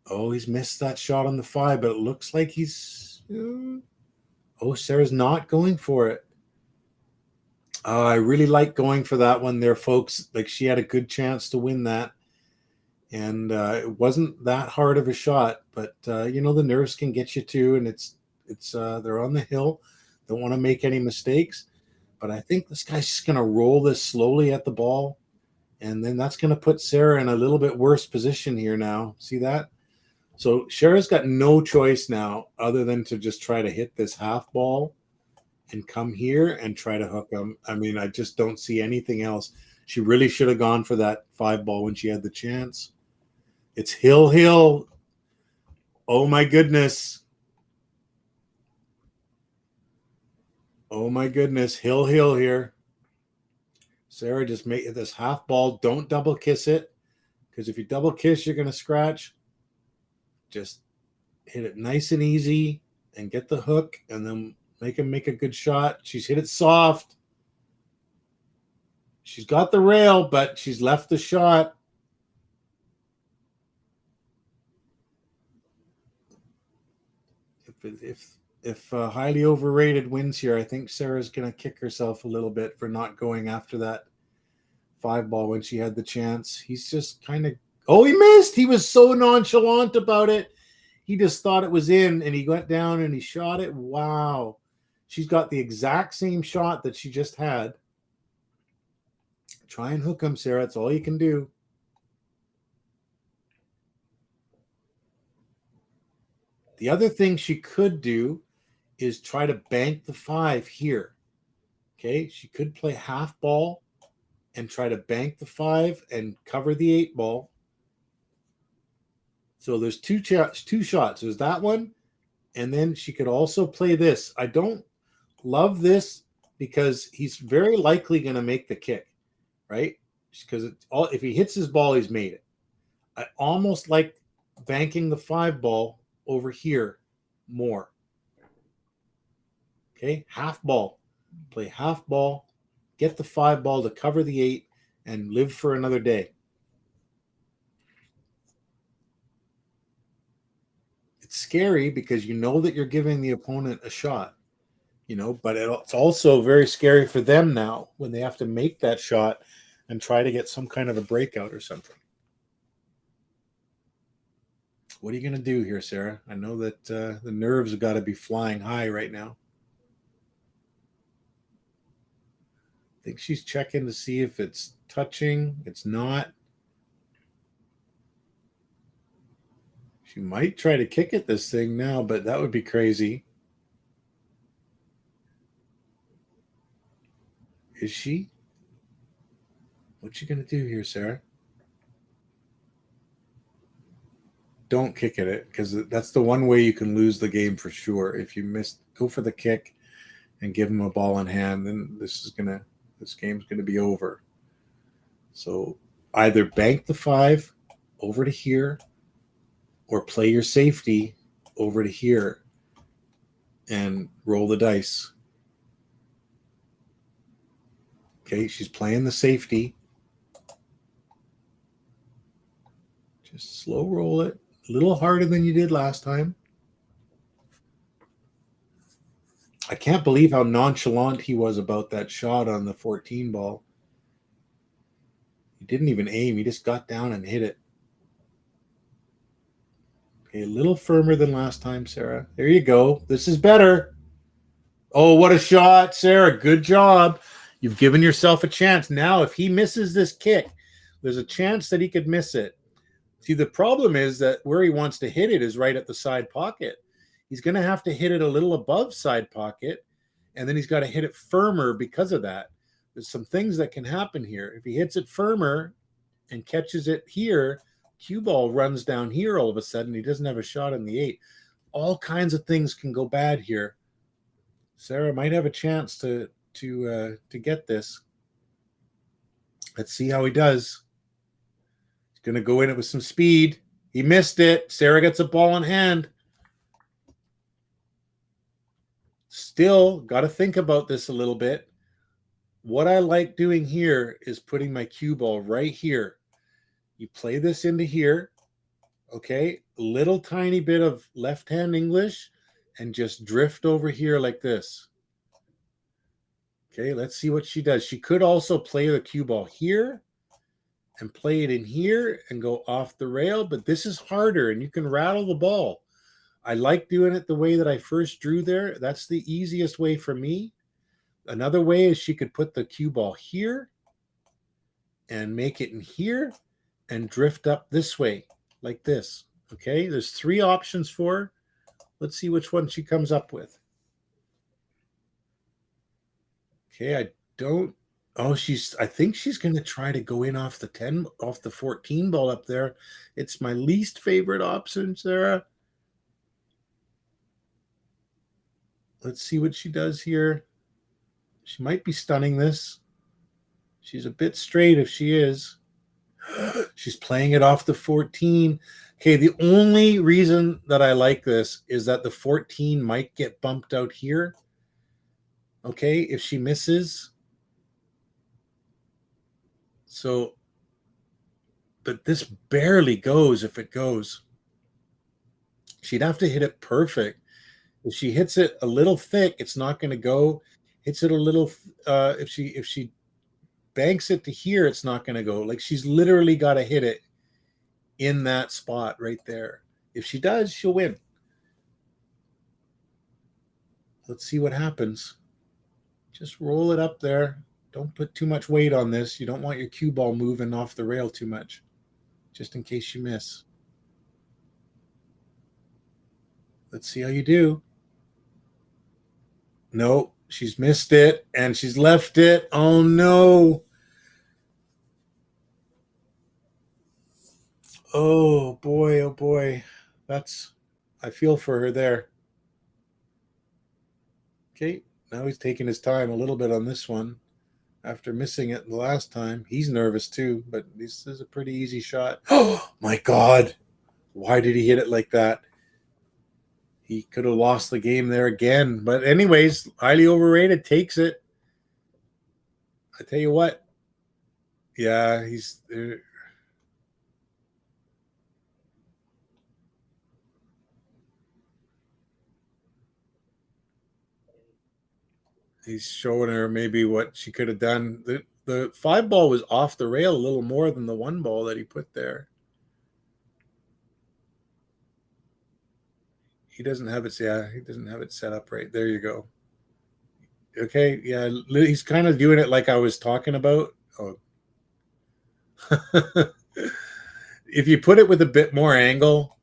Oh, he's missed that shot on the 5, but it looks like he's... Oh, Sarah's not going for it. I really like going for that one there, folks. Like, she had a good chance to win that. And it wasn't that hard of a shot, but the nerves can get you too, and it's they're on the hill. Don't want to make any mistakes. But I think this guy's just going to roll this slowly at the ball, and then that's going to put Sarah in a little bit worse position here now. See that? So Sarah's got no choice now other than to just try to hit this half ball and come here and try to hook him. I mean, I just don't see anything else. She really should have gone for that 5 ball when she had the chance. It's hill. Oh my goodness. Oh my goodness. Hill here. Sarah, just make this half ball. Don't double kiss it, because if you double kiss, you're going to scratch. Just hit it nice and easy and get the hook, and then make him make a good shot. She's hit it soft. She's got the rail, but she's left the shot. If highly overrated wins here, I think Sarah's going to kick herself a little bit for not going after that 5 ball when she had the chance. He's just kind of... Oh, he missed. He was so nonchalant about it. He just thought it was in, and he went down and he shot it. Wow. She's got the exact same shot that she just had. Try and hook him, Sarah. That's all you can do. The other thing she could do is try to bank the 5 here. Okay, she could play half ball and try to bank the 5 and cover the 8 ball. So there's two shots. There's that one, and then she could also play this. I don't love this because he's very likely going to make the kick, right? Because if he hits his ball, he's made it. I almost like banking the 5 ball over here more. Okay, half ball. Play half ball, get the 5 ball to cover the 8, and live for another day. It's scary because you know that you're giving the opponent a shot, but it's also very scary for them now when they have to make that shot and try to get some kind of a breakout or something. What are you going to do here, Sarah? I know that the nerves have got to be flying high right now. I think she's checking to see if it's touching. It's not. She might try to kick at this thing now, but that would be crazy. Is she? What's she going to do here, Sarah? Don't kick at it, because that's the one way you can lose the game for sure. If you miss, go for the kick and give him a ball in hand, then this game's going to be over. So either bank the 5 over to here or play your safety over to here and roll the dice. Okay, she's playing the safety. Just slow roll it. A little harder than you did last time. I can't believe how nonchalant he was about that shot on the 14 ball. He didn't even aim. He just got down and hit it. Okay, a little firmer than last time, Sarah. There you go. This is better. Oh, what a shot, Sarah. Good job. You've given yourself a chance. Now, if he misses this kick, there's a chance that he could miss it. See, the problem is that where he wants to hit it is right at the side pocket. He's going to have to hit it a little above side pocket, and then he's got to hit it firmer because of that. There's some things that can happen here. If he hits it firmer and catches it here, cue ball runs down here all of a sudden. He doesn't have a shot in the 8. All kinds of things can go bad here. Sarah might have a chance to get this. Let's see how he does. He's going to go in it with some speed. He missed it. Sarah gets a ball in hand. Still got to think about this a little bit. What I like doing here is putting my cue ball right here. You play this into here, okay? A little tiny bit of left-hand English and just drift over here like this. Okay, let's see what she does. She could also play the cue ball here and play it in here and go off the rail, but this is harder and you can rattle the ball. I like doing it the way that I first drew there. That's the easiest way for me. Another way is she could put the cue ball here and make it in here and drift up this way like this. Okay, there's 3 options for her. Let's see which one she comes up with. Okay, I think she's going to try to go in off the 14 ball up there. It's my least favorite option, Sarah. Let's see what she does here. She might be stunning this. She's a bit straight if she is. She's playing it off the 14. Okay, the only reason that I like this is that the 14 might get bumped out here. Okay, if she misses. So, but this barely goes if it goes. She'd have to hit it perfect. If she hits it a little thick, it's not going to go. Hits it a little, if she banks it to here, it's not going to go. Like, she's literally got to hit it in that spot right there. If she does, she'll win. Let's see what happens. Just roll it up there. Don't put too much weight on this. You don't want your cue ball moving off the rail too much, just in case you miss. Let's see how you do. No, she's missed it, and she's left it. Oh, no. Oh boy, oh boy. That's I feel for her there. Okay, now he's taking his time a little bit on this one after missing it the last time. He's nervous too, but this is a pretty easy shot. Oh my god. Why did he hit it like that? He could have lost the game there again. But anyways, highly overrated takes it. I tell you what. Yeah, he's showing her maybe what she could have done. The five ball was off the rail a little more than the one ball that he put there. He doesn't have it. Yeah, he doesn't have it set up right. There you go. Okay, yeah, he's kind of doing it like I was talking about. Oh. If you put it with a bit more angle,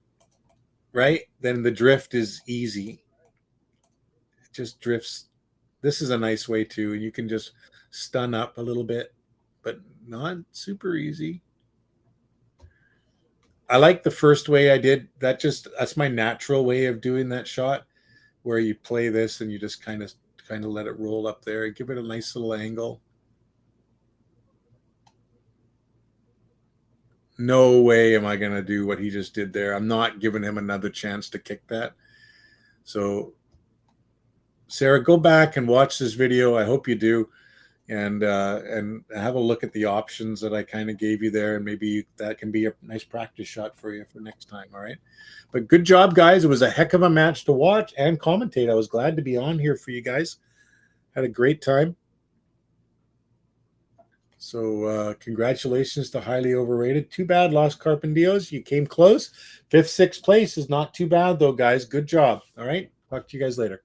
right, then the drift is easy. It just drifts. This is a nice way too. You can just stun up a little bit, but not super easy. I like the first way I did that. That's my natural way of doing that shot, where you play this and you just kind of let it roll up there, give it a nice little angle. No way am I going to do what he just did there. I'm not giving him another chance to kick that. So, Sarah, go back and watch this video. I hope you do, and have a look at the options that I kind of gave you there, and maybe that can be a nice practice shot for you for next time. All right, but good job, guys. It was a heck of a match to watch and commentate. I was glad to be on here for you guys. Had a great time. So congratulations to Highly Overrated. Too bad, lost Carpendejos. You came close. Fifth, sixth place is not too bad, though, guys. Good job. All right. Talk to you guys later.